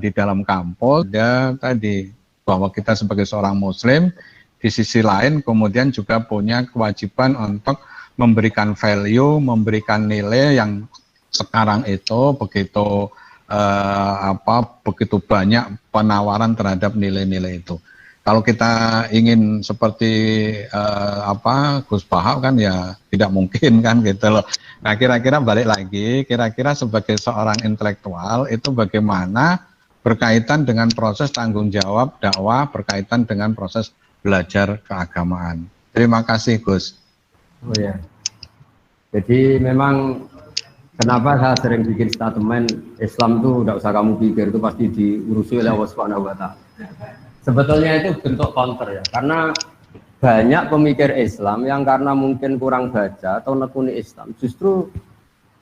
di dalam kampus, dia tadi bahwa kita sebagai seorang muslim di sisi lain kemudian juga punya kewajiban untuk memberikan value, memberikan nilai yang sekarang itu begitu banyak penawaran terhadap nilai-nilai itu. Kalau kita ingin seperti Gus Bahak kan ya tidak mungkin kan gitu loh. Nah kira-kira balik lagi, kira-kira sebagai seorang intelektual itu bagaimana berkaitan dengan proses tanggung jawab dakwah, berkaitan dengan proses belajar keagamaan. Terima kasih Gus. Oh ya. Jadi memang kenapa saya sering bikin statement Islam tuh tidak usah kamu pikir, itu pasti diurusi oleh Allah Subhanahu wa Ta'ala. Sebetulnya itu bentuk counter ya, karena banyak pemikir Islam yang karena mungkin kurang baca atau nekuni Islam, justru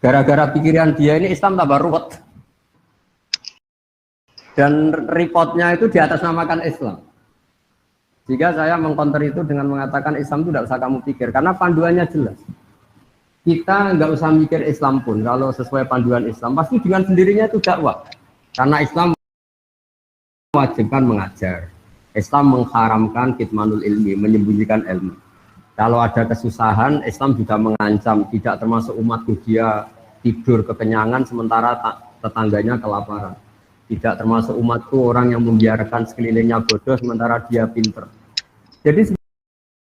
gara-gara pikiran dia ini Islam tambah ruwet. Dan reportnya itu diatasnamakan Islam. Jika saya mengcounter itu dengan mengatakan Islam itu tidak usah kamu pikir, karena panduannya jelas. Kita nggak usah mikir Islam pun, kalau sesuai panduan Islam, pasti dengan sendirinya itu dakwah. Karena Islam mewajibkan mengajar. Islam mengharamkan kitmanul ilmi, menyembunyikan ilmu. Kalau ada kesusahan, Islam juga mengancam, tidak termasuk umatku dia tidur kekenyangan sementara tetangganya kelaparan. Tidak termasuk umatku orang yang membiarkan sekelilingnya bodoh sementara dia pinter. Jadi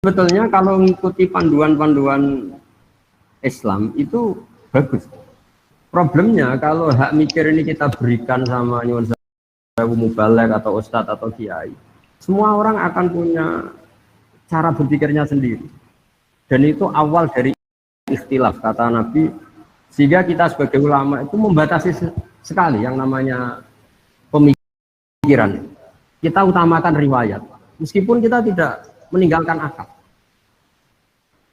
sebetulnya kalau mengikuti panduan-panduan Islam itu bagus. Problemnya kalau hak mikir ini kita berikan sama nyuwun sewu mubalek atau ustadz atau kiai, semua orang akan punya cara berpikirnya sendiri. Dan itu awal dari ikhtilaf kata Nabi, sehingga kita sebagai ulama itu membatasi sekali yang namanya pemikiran. Kita utamakan riwayat, meskipun kita tidak meninggalkan akal.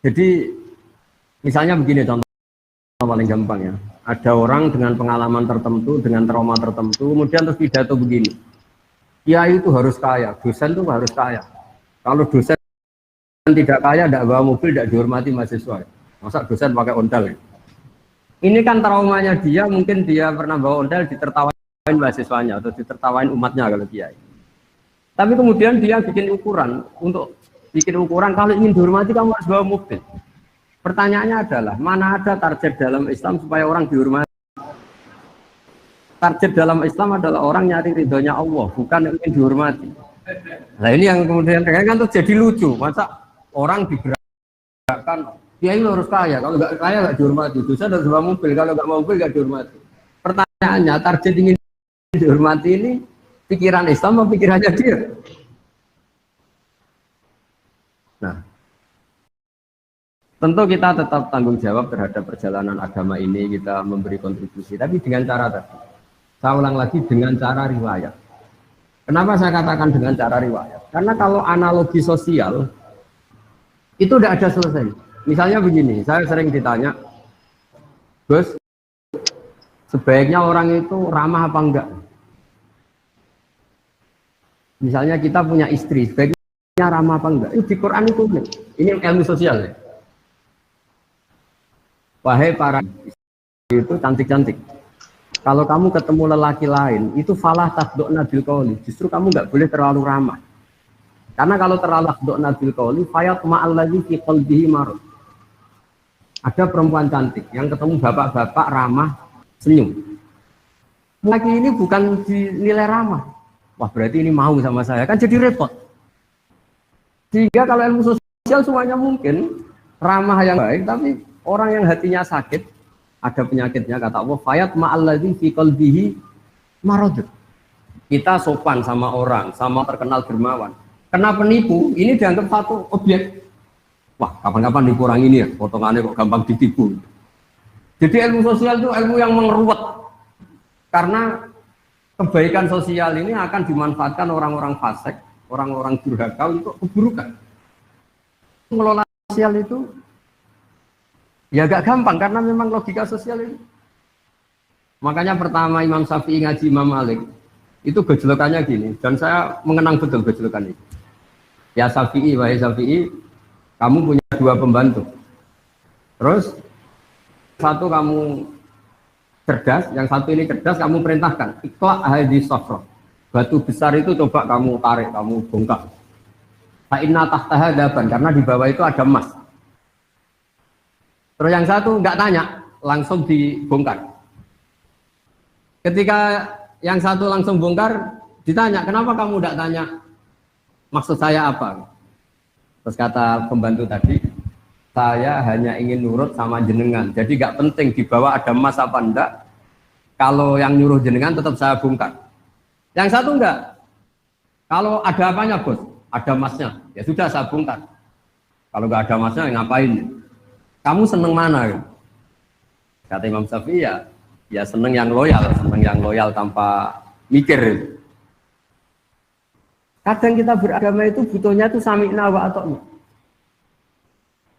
Jadi misalnya begini contoh paling gampang ya. Ada orang dengan pengalaman tertentu, dengan trauma tertentu, kemudian terus pidato begini. Kiai itu harus kaya, dosen itu harus kaya. Kalau dosen tidak kaya, tidak bawa mobil, tidak dihormati mahasiswa. Masa dosen pakai ondel? Ya? Ini kan traumanya dia, mungkin dia pernah bawa ondel, ditertawain mahasiswanya atau ditertawain umatnya kalau kiai. Tapi kemudian dia bikin ukuran, untuk bikin ukuran kalau ingin dihormati kamu harus bawa mobil. Pertanyaannya adalah, mana ada target dalam Islam supaya orang dihormati? Target dalam Islam adalah orang nyari ridhonya Allah, bukan ingin dihormati. Nah ini yang kemudian kan tuh jadi lucu, masa orang digerakkan, dia ini harus kaya, kalau nggak kaya nggak dihormati, dosa harus bawa mobil, kalau nggak mau mobil nggak dihormati. Pertanyaannya, target ingin dihormati ini pikiran Islam atau pikirannya dia? Nah, tentu kita tetap tanggung jawab terhadap perjalanan agama ini, kita memberi kontribusi, tapi dengan cara tadi. Saya ulang lagi, dengan cara riwayat. Kenapa saya katakan dengan cara riwayat? Karena kalau analogi sosial, itu tidak ada selesai. Misalnya begini, saya sering ditanya, Gus, sebaiknya orang itu ramah apa enggak? Misalnya kita punya istri, sebaiknya ramah apa enggak? Di Quran itu, ini ilmu sosial ya. Wahai para istri itu cantik-cantik. Kalau kamu ketemu lelaki lain, itu falah takdokna bil qauli. Justru kamu nggak boleh terlalu ramah. Karena kalau terlalu takdokna bil qauli, fayat ma'alladzi fi qalbihi marad. Ada perempuan cantik yang ketemu bapak-bapak ramah, senyum. Laki ini bukan dinilai ramah. Wah, berarti ini mau sama saya. Kan jadi repot. Sehingga kalau ilmu sosial semuanya mungkin ramah yang baik, tapi orang yang hatinya sakit, ada penyakitnya, kata Allah, fayat ma'alladzi fi qalbihi marad. Kita sopan sama orang, sama terkenal dermawan. Kena penipu, ini dianggap satu objek. Wah, kapan-kapan nipu orang ini ya, potongannya kok gampang ditipu. Jadi ilmu sosial itu ilmu yang mengeruwet. Karena kebaikan sosial ini akan dimanfaatkan orang-orang fasik, orang-orang durhaka untuk keburukan. Mengelola sosial itu ya agak gampang karena memang logika sosial ini. Makanya pertama Imam Syafi'i ngaji Imam Malik itu gejolokannya gini, dan saya mengenang betul gejolokan ini. Ya Syafi'i, wahai Syafi'i, kamu punya dua pembantu. Terus satu kamu cerdas, yang satu ini cerdas, kamu perintahkan ikla hadis safra. batu besar itu coba kamu tarik, kamu bongkar. Fa'inna tahtaha daban, karena di bawah itu ada emas. Terus yang satu nggak tanya, langsung dibongkar. Ketika yang satu langsung bongkar, ditanya, kenapa kamu nggak tanya maksud saya apa? Terus kata pembantu tadi, saya hanya ingin nurut sama jenengan. Jadi nggak penting di bawah ada emas apa enggak. Kalau yang nyuruh jenengan tetap saya bongkar. Yang satu enggak. Kalau ada apanya bos? Ada emasnya. Ya sudah saya bongkar. Kalau nggak ada emasnya ngapain? Kamu seneng mana? Kata Imam Syafi'i ya seneng yang loyal tanpa mikir. Kadang kita beragama itu butuhnya itu sami'na wa ata'na.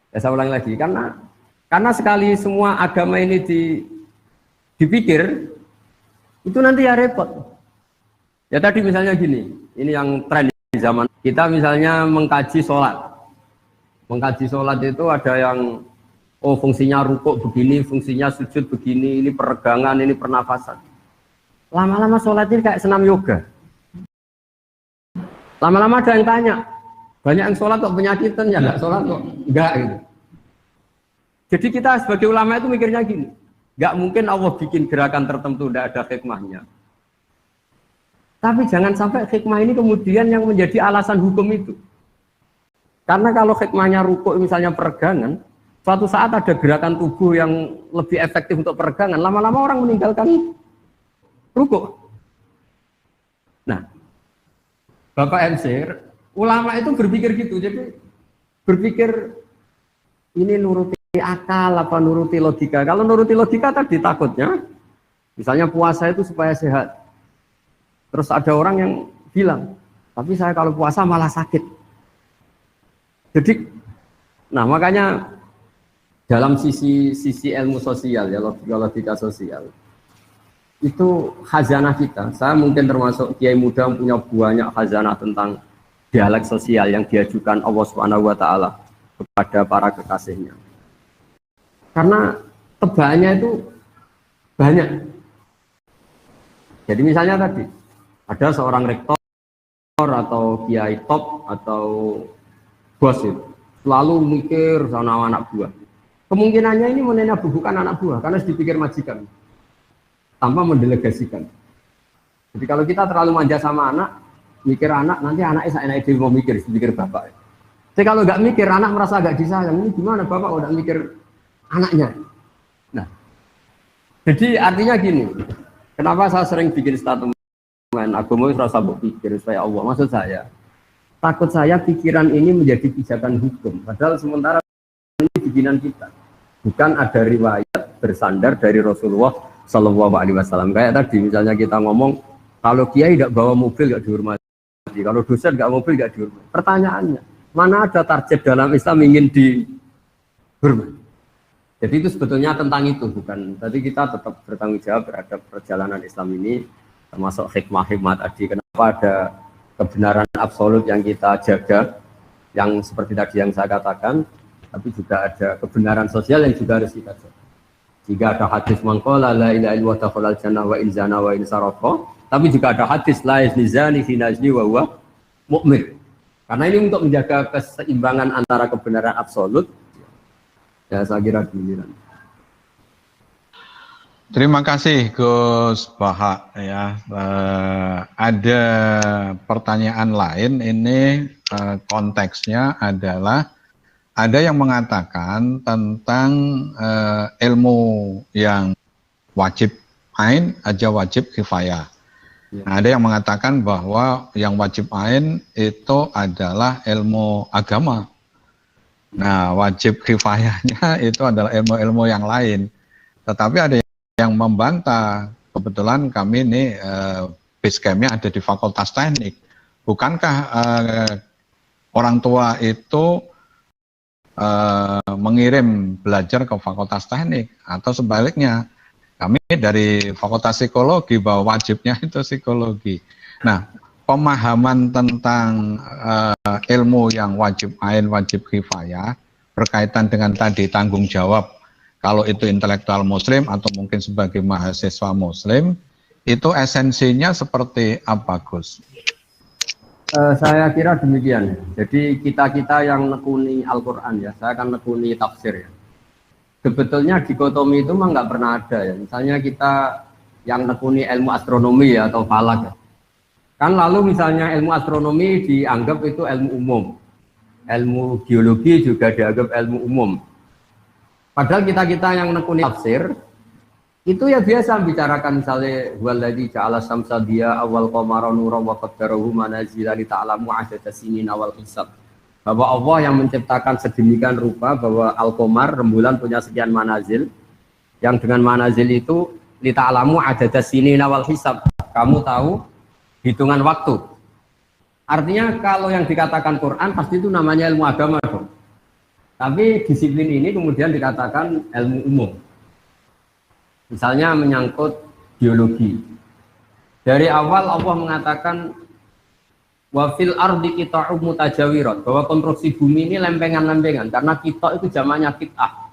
Ya saya ulang lagi, karena sekali semua agama ini dipikir, itu nanti ya repot. Ya tadi misalnya gini, ini yang tren di zaman kita misalnya mengkaji sholat. Mengkaji sholat itu ada yang, oh fungsinya rukuk begini, fungsinya sujud begini, ini peregangan, ini pernafasan. Lama-lama sholat ini kayak senam yoga. Lama-lama ada yang tanya, banyak yang sholat kok penyakitan, ya nggak sholat kok enggak gitu. Jadi kita sebagai ulama itu mikirnya gini, nggak mungkin Allah bikin gerakan tertentu tidak ada hikmahnya. Tapi jangan sampai hikmah ini kemudian yang menjadi alasan hukum itu. Karena kalau hikmahnya rukuk misalnya peregangan, suatu saat ada gerakan tubuh yang lebih efektif untuk peregangan, lama-lama orang meninggalkan rukuk. Nah, Bapak MC, ulama itu berpikir gitu, jadi berpikir ini nuruti akal apa nuruti logika. Kalau nuruti logika tadi takutnya, misalnya puasa itu supaya sehat. Terus ada orang yang bilang, tapi saya kalau puasa malah sakit. Jadi, nah makanya dalam sisi ilmu sosial ya, logika sosial, itu khazanah kita. Saya mungkin termasuk kiai muda yang punya banyak khazanah tentang dialek sosial yang diajukan Allah Subhanahu wa taala kepada para kekasihnya. Karena tebaannya itu banyak. Jadi misalnya tadi ada seorang rektor atau kiai top atau bos itu selalu mikir sama anak buah. Kemungkinannya ini bukan anak buah karena dipikir majikan tanpa mendelegasikan. Jadi kalau kita terlalu manja sama anak, mikir anak, nanti anaknya enak dia mau mikir bapak. Jadi kalau nggak mikir, anak merasa nggak disayang. Ini gimana bapak udah mikir anaknya? Nah, jadi artinya gini, kenapa saya sering bikin statement agama itu rasa berpikir supaya Allah. Maksud saya, takut saya pikiran ini menjadi pijakan hukum. Padahal sementara ini bikinan kita. Bukan ada riwayat bersandar dari Rasulullah Shallallahu Alaihi Wasallam. Kayak tadi misalnya kita ngomong, kalau kiai tidak bawa mobil nggak dihormati, kalau dosen nggak mobil nggak dihormati. Pertanyaannya, mana ada target dalam Islam ingin dihormati? Jadi itu sebetulnya tentang itu, bukan. Tadi kita tetap bertanggung jawab terhadap perjalanan Islam ini, termasuk hikmah-hikmah tadi. Kenapa ada kebenaran absolut yang kita jaga, yang seperti tadi yang saya katakan, tapi juga ada kebenaran sosial yang juga harus kita jaga. Jika ada hadis mangkola la ilaha illallah dakhalal jannah wa in zana wa in saraqa, tapi juga ada hadis la yazni zani hina yazni wa huwa mu'min. Karena ini untuk menjaga keseimbangan antara kebenaran absolut. Ya saya kira demikian. Terima kasih Gus Bahak ya. Ada pertanyaan lain ini konteksnya adalah ada yang mengatakan tentang ilmu yang wajib ain aja wajib kifayah. Nah, ada yang mengatakan bahwa yang wajib ain itu adalah ilmu agama. Nah, wajib kifayahnya itu adalah ilmu-ilmu yang lain. Tetapi ada yang membantah. Kebetulan kami ini base camp-nya ada di Fakultas Teknik. Bukankah orang tua itu mengirim belajar ke Fakultas Teknik? Atau sebaliknya, kami dari Fakultas Psikologi bahwa wajibnya itu psikologi. Nah, pemahaman tentang ilmu yang wajib ain, wajib kifayah berkaitan dengan tadi tanggung jawab kalau itu intelektual muslim atau mungkin sebagai mahasiswa muslim Itu esensinya seperti apa, Gus? Saya kira demikian. Jadi kita yang nekuni Al-Quran ya, saya akan nekuni tafsir ya. Sebetulnya dikotomi itu mah nggak pernah ada ya. Misalnya kita yang nekuni ilmu astronomi ya, atau falak ya. Kan lalu misalnya ilmu astronomi dianggap itu ilmu umum. Ilmu geologi juga dianggap ilmu umum. Padahal kita yang nekuni tafsir, itu ya biasa bicarakan misalnya waladzi ja'ala syamsa dia awal qamara nuran wa qaddarahu manazila li ta'lamu 'adada sinin awal hisab. Bahwa Allah yang menciptakan sedemikian rupa bahwa al-qamar rembulan punya sekian manazil, yang dengan manazil itu li ta'lamu 'adada sinin awal hisab. Kamu tahu hitungan waktu. Artinya kalau yang dikatakan Quran pasti itu namanya ilmu agama dong. Tapi disiplin ini kemudian dikatakan ilmu umum. Misalnya menyangkut biologi. Dari awal Allah mengatakan wa fil ardi qita'un mutajawirat, bahwa konstruksi bumi ini lempengan-lempengan, karena kita itu zamannya qit'ah.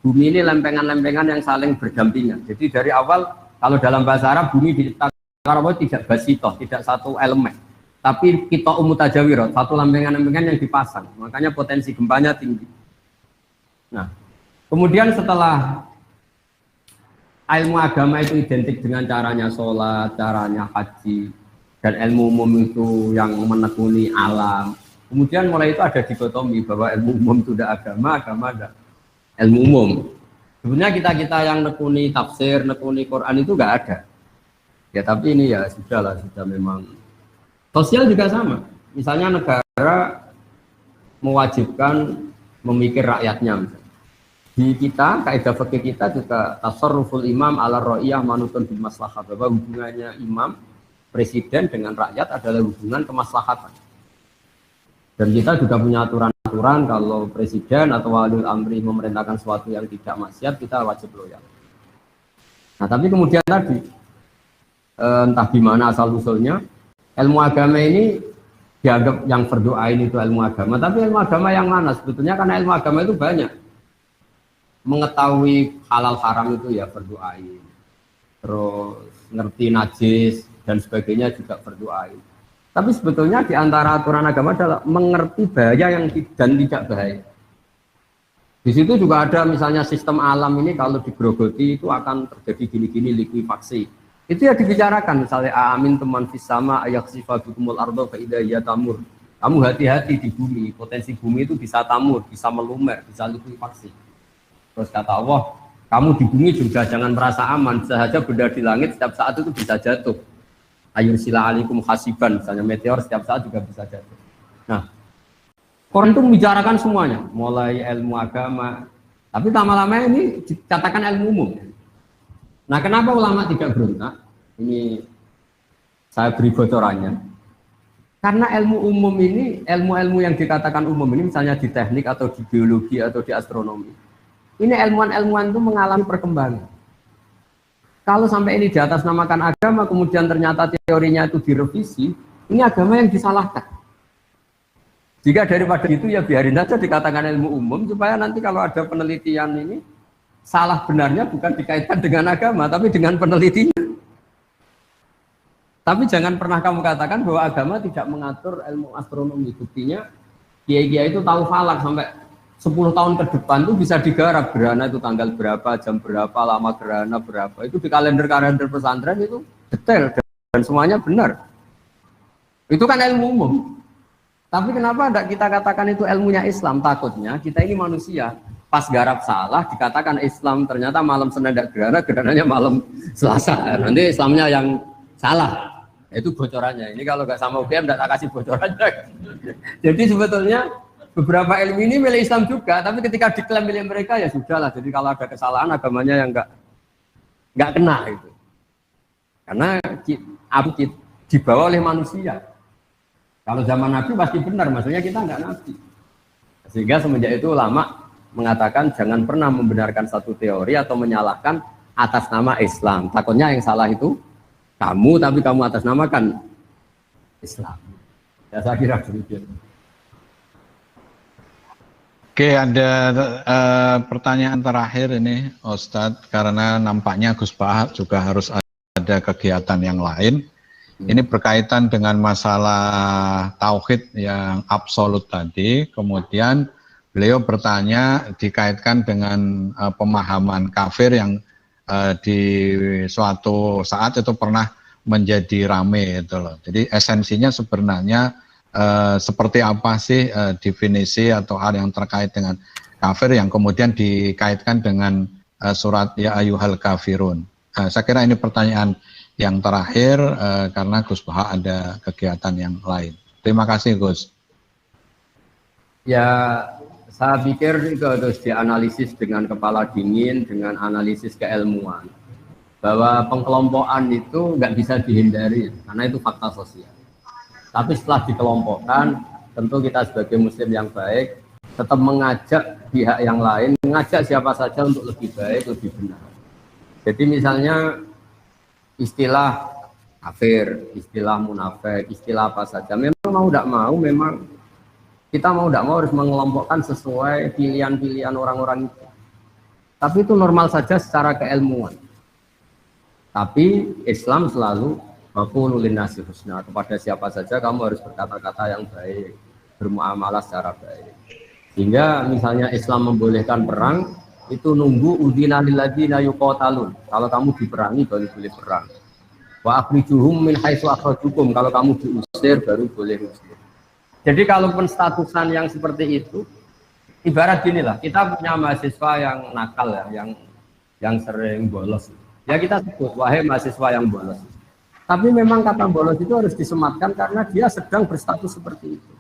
Bumi ini lempengan-lempengan yang saling berdampingan. Jadi dari awal kalau dalam bahasa Arab bumi diciptakan tidak basitoh, tidak satu elemen. Tapi qita'un mutajawirat, satu lempengan-lempengan yang dipasang. Makanya potensi gempanya tinggi. Nah, kemudian setelah ilmu agama itu identik dengan caranya sholat, caranya haji, dan ilmu umum itu yang menekuni alam. Kemudian mulai itu ada dikotomi bahwa ilmu umum itu tidak agama, agama ada ilmu umum. Sebenarnya kita yang nekuni tafsir, nekuni Quran itu nggak ada. Ya tapi ini ya sudah memang. Sosial juga sama. Misalnya negara mewajibkan memikir rakyatnya. Misalnya. Di kita, kaidah fikih kita juga tasarruful imam ala ra'iyah manutun bil maslahah, bahwa hubungannya imam presiden dengan rakyat adalah hubungan kemaslahatan. Dan kita juga punya aturan-aturan kalau presiden atau waliul amri memerintahkan sesuatu yang tidak maksiat, kita wajib loyal. Nah, tapi kemudian tadi entah gimana asal usulnya ilmu agama ini dianggap yang fardu ain itu ilmu agama, tapi ilmu agama yang mana sebetulnya? Karena ilmu agama itu banyak. Mengetahui halal haram itu ya fardu ain. Terus ngerti najis dan sebagainya juga fardu ain. Tapi sebetulnya di antara aturan agama adalah mengerti bahaya yang dan tidak bahaya. Di situ juga ada misalnya sistem alam ini kalau digerogoti itu akan terjadi gini-gini likuifaksi. Itu ya dibicarakan misalnya amin teman fis sama ayaksifa bikumul ardo fa idza hiya tamur. Kamu hati-hati di bumi, potensi bumi itu bisa tamur, bisa melumer, bisa likuifaksi. Terus kata Allah, kamu di bumi juga jangan merasa aman, sahaja benda di langit setiap saat itu bisa jatuh. Ayursila alikum hasiban, misalnya meteor setiap saat juga bisa jatuh. Nah, Quran itu membicarakan semuanya, mulai ilmu agama, tapi lama-lama ini dikatakan ilmu umum. Nah, kenapa ulama tidak berontak? Ini saya beri bocorannya. Karena ilmu umum ini, ilmu-ilmu yang dikatakan umum ini, misalnya di teknik atau di biologi atau di astronomi, ini ilmuwan-ilmuwan itu mengalami perkembangan. Kalau sampai ini di atas namakan agama, kemudian ternyata teorinya itu direvisi, ini agama yang disalahkan. Jika daripada itu ya biarin saja dikatakan ilmu umum, supaya nanti kalau ada penelitian ini, salah benarnya bukan dikaitkan dengan agama, tapi dengan penelitinya. Tapi jangan pernah kamu katakan bahwa agama tidak mengatur ilmu astronomi. Buktinya, kiai-kiai itu tahu falak sampai 10 tahun ke depan itu bisa digarap gerhana itu tanggal berapa, jam berapa, lama gerhana berapa. Itu di kalender-kalender pesantren itu detail dan semuanya benar. Itu kan ilmu umum. Tapi kenapa tidak kita katakan itu ilmunya Islam? Takutnya kita ini manusia. Pas garap salah dikatakan Islam, ternyata malam Senin tidak gerhana, gerhananya malam Selasa. Nanti Islamnya yang salah. Itu bocorannya. Ini kalau nggak sama UGM tidak tak kasih bocorannya. Jadi sebetulnya beberapa ilmu ini milik Islam juga, tapi ketika diklaim milik mereka ya sudahlah. Jadi kalau ada kesalahan agamanya yang nggak kena itu. Karena dibawa oleh manusia. Kalau zaman Nabi pasti benar, maksudnya kita nggak Nabi. Sehingga semenjak itu ulama mengatakan jangan pernah membenarkan satu teori atau menyalahkan atas nama Islam. Takutnya yang salah itu kamu, tapi kamu atas namakan Islam. Ya saya kira demikian. Oke, ada pertanyaan terakhir ini, Ustadz, karena nampaknya Gus Bahak juga harus ada kegiatan yang lain. Ini berkaitan dengan masalah tauhid yang absolut tadi. Kemudian beliau bertanya dikaitkan dengan pemahaman kafir yang di suatu saat itu pernah menjadi rame itu loh. Jadi esensinya sebenarnya seperti apa sih definisi atau hal yang terkait dengan kafir yang kemudian dikaitkan dengan surat Ya Ayyuhal Kafirun. Saya kira ini pertanyaan yang terakhir karena Gus Baha ada kegiatan yang lain. Terima kasih Gus. Ya, saya pikir itu harus dianalisis dengan kepala dingin, dengan analisis keilmuan. Bahwa pengkelompokan itu nggak bisa dihindari, karena itu fakta sosial. Tapi setelah dikelompokkan, tentu kita sebagai muslim yang baik, tetap mengajak pihak yang lain, mengajak siapa saja untuk lebih baik, lebih benar. Jadi misalnya, istilah kafir, istilah munafik, istilah apa saja. Memang mau tidak mau, memang kita mau tidak mau harus mengelompokkan sesuai pilihan-pilihan orang-orang itu. Tapi itu normal saja secara keilmuan. Tapi Islam selalu waqulu linnasi husna, kepada siapa saja kamu harus berkata-kata yang baik, bermuamalah secara baik. Sehingga misalnya Islam membolehkan perang, itu nunggu udina lilladzina yuqatalun. Kalau kamu diperangi baru boleh perang. Wa akhrijuhum min haitsu akhrajukum, kalau kamu diusir baru boleh usir. Jadi kalaupun statusan yang seperti itu, ibarat ginilah, kita punya mahasiswa yang nakal ya, yang sering bolos. Ya kita sebut wahai mahasiswa yang bolos. Tapi memang kata bolos itu harus disematkan karena dia sedang berstatus seperti itu.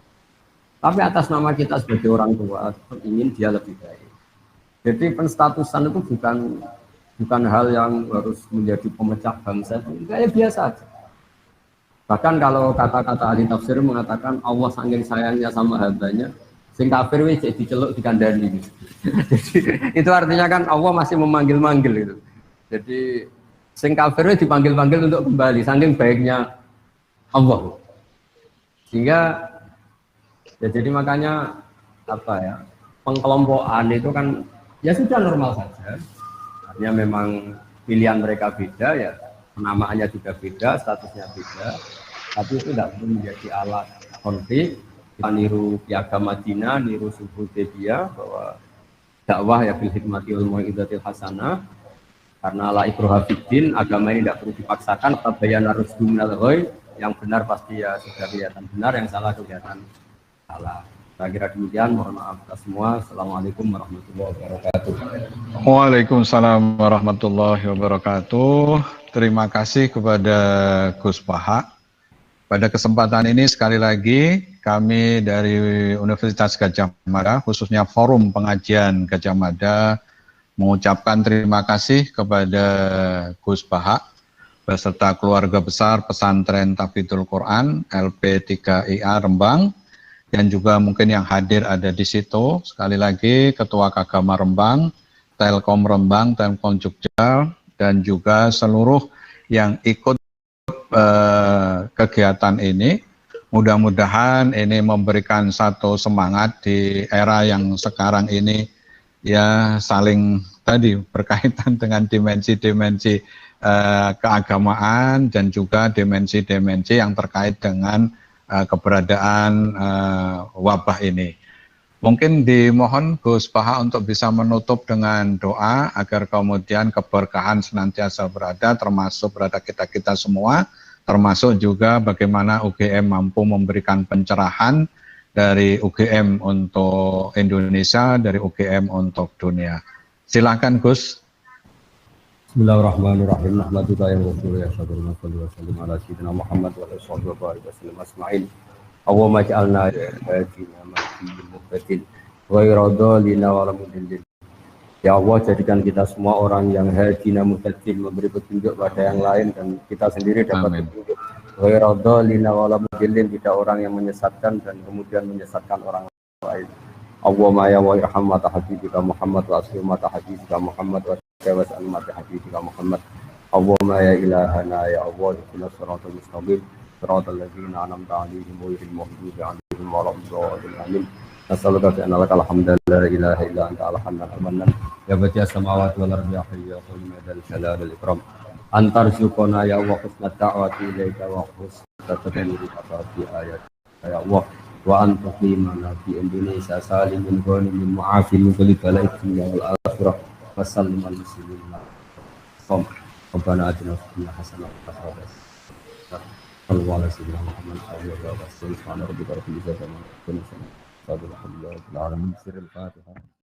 Tapi atas nama kita sebagai orang tua ingin dia lebih baik. Jadi penstatusan itu bukan hal yang harus menjadi pemecah bangsa, kayak biasa aja. Bahkan kalau kata-kata ahli tafsir mengatakan Allah saking sayangnya sama hambanya, sing kafir wis diceluk dikandani. Jadi itu artinya kan Allah masih memanggil-manggil itu. Jadi sing kafir wis dipanggil-panggil untuk kembali, saking baiknya Allah. Sehingga ya jadi makanya apa ya, pengkelompokan itu kan ya sudah normal saja. Artinya memang pilihan mereka beda ya, penamaannya juga beda, statusnya beda. Tapi itu tidak perlu menjadi alat konflik. Kita niru piagam Madinah, niru Sulhul Hudaybiyah bahwa dakwah ya bil hikmati wal mau'izatil hasanah. Karena la ikraha fiddin, agama ini tidak perlu dipaksakan, tabayyana rusdu minal ghayy. Yang benar pasti ya sudah kelihatan benar, yang salah kelihatan salah. Saya kira demikian, mohon maaf kita semua. Assalamualaikum warahmatullahi wabarakatuh. Waalaikumsalam warahmatullahi wabarakatuh. Terima kasih kepada Gus Baha. Pada kesempatan ini sekali lagi kami dari Universitas Gadjah Mada, khususnya Forum Pengajian Gadjah Mada, mengucapkan terima kasih kepada Gus Baha beserta keluarga besar Pesantren Tahfidzul Quran LP3IA Rembang, dan juga mungkin yang hadir ada di situ. Sekali lagi Ketua Kagama Rembang, Telkom Rembang, Telkom Jogja, dan juga seluruh yang ikut kegiatan ini. Mudah-mudahan ini memberikan satu semangat di era yang sekarang ini ya, saling tadi berkaitan dengan dimensi-dimensi keagamaan dan juga dimensi-dimensi yang terkait dengan keberadaan wabah ini. Mungkin dimohon Gus Baha untuk bisa menutup dengan doa agar kemudian keberkahan senantiasa berada, termasuk berada kita-kita semua, termasuk juga bagaimana UGM mampu memberikan pencerahan dari UGM untuk Indonesia, dari UGM untuk dunia. Silakan Gus. Bismillahirrahmanirrahim. Alhamdulillah wa sallallahu wa sallam ala sayyidina Muhammad wa alihi wasallam asma'in. Allahumma ij'alna hadina mahdiyin muhtadin ghairu dhalina wa la mudillin. Ya Allah, jadikan kita semua orang yang hadina muhtadin, memberi petunjuk pada yang lain dan kita sendiri dapat petunjuk. Ghairu dhalina wa la mudillin, tidak orang yang menyesatkan dan kemudian menyesatkan orang lain. Allahumma ya wa irham mata habibika Muhammad wa aslim mata habibika Muhammad wa jawas an mata habibika Muhammad. Allahumma ya ilahana ya Allah, ihdinas siratal mustaqim siratal ladzina an'amta 'alaihim ghairil maghdubi 'alaihim waladdallin. Amin. Nas'aluka bi anna lakal hamdu la ilaha illa anta al-hanan al-mannan ya badi'as samawati wal ardi ya hayyu ya qayyum ya dzal jalali wal ikram. antar syukona ya Allah husnat da'wati ilaika wa husnat tadbiri fi ayat ya Allah wa anta qimana fi Indonesia salimin ghanimin mu'afin min kulli bala'in dunya wal akhirah wa sallim al muslimin Rabbana atina fid dunya hasanah wa fil akhirati sallallahu alaihi wa Muhammad sallallahu alaihi wa sallam subhana rabbika rabbil izzati amma yasifun wa salamun alal mursalin walhamdulillahi rabbil alamin.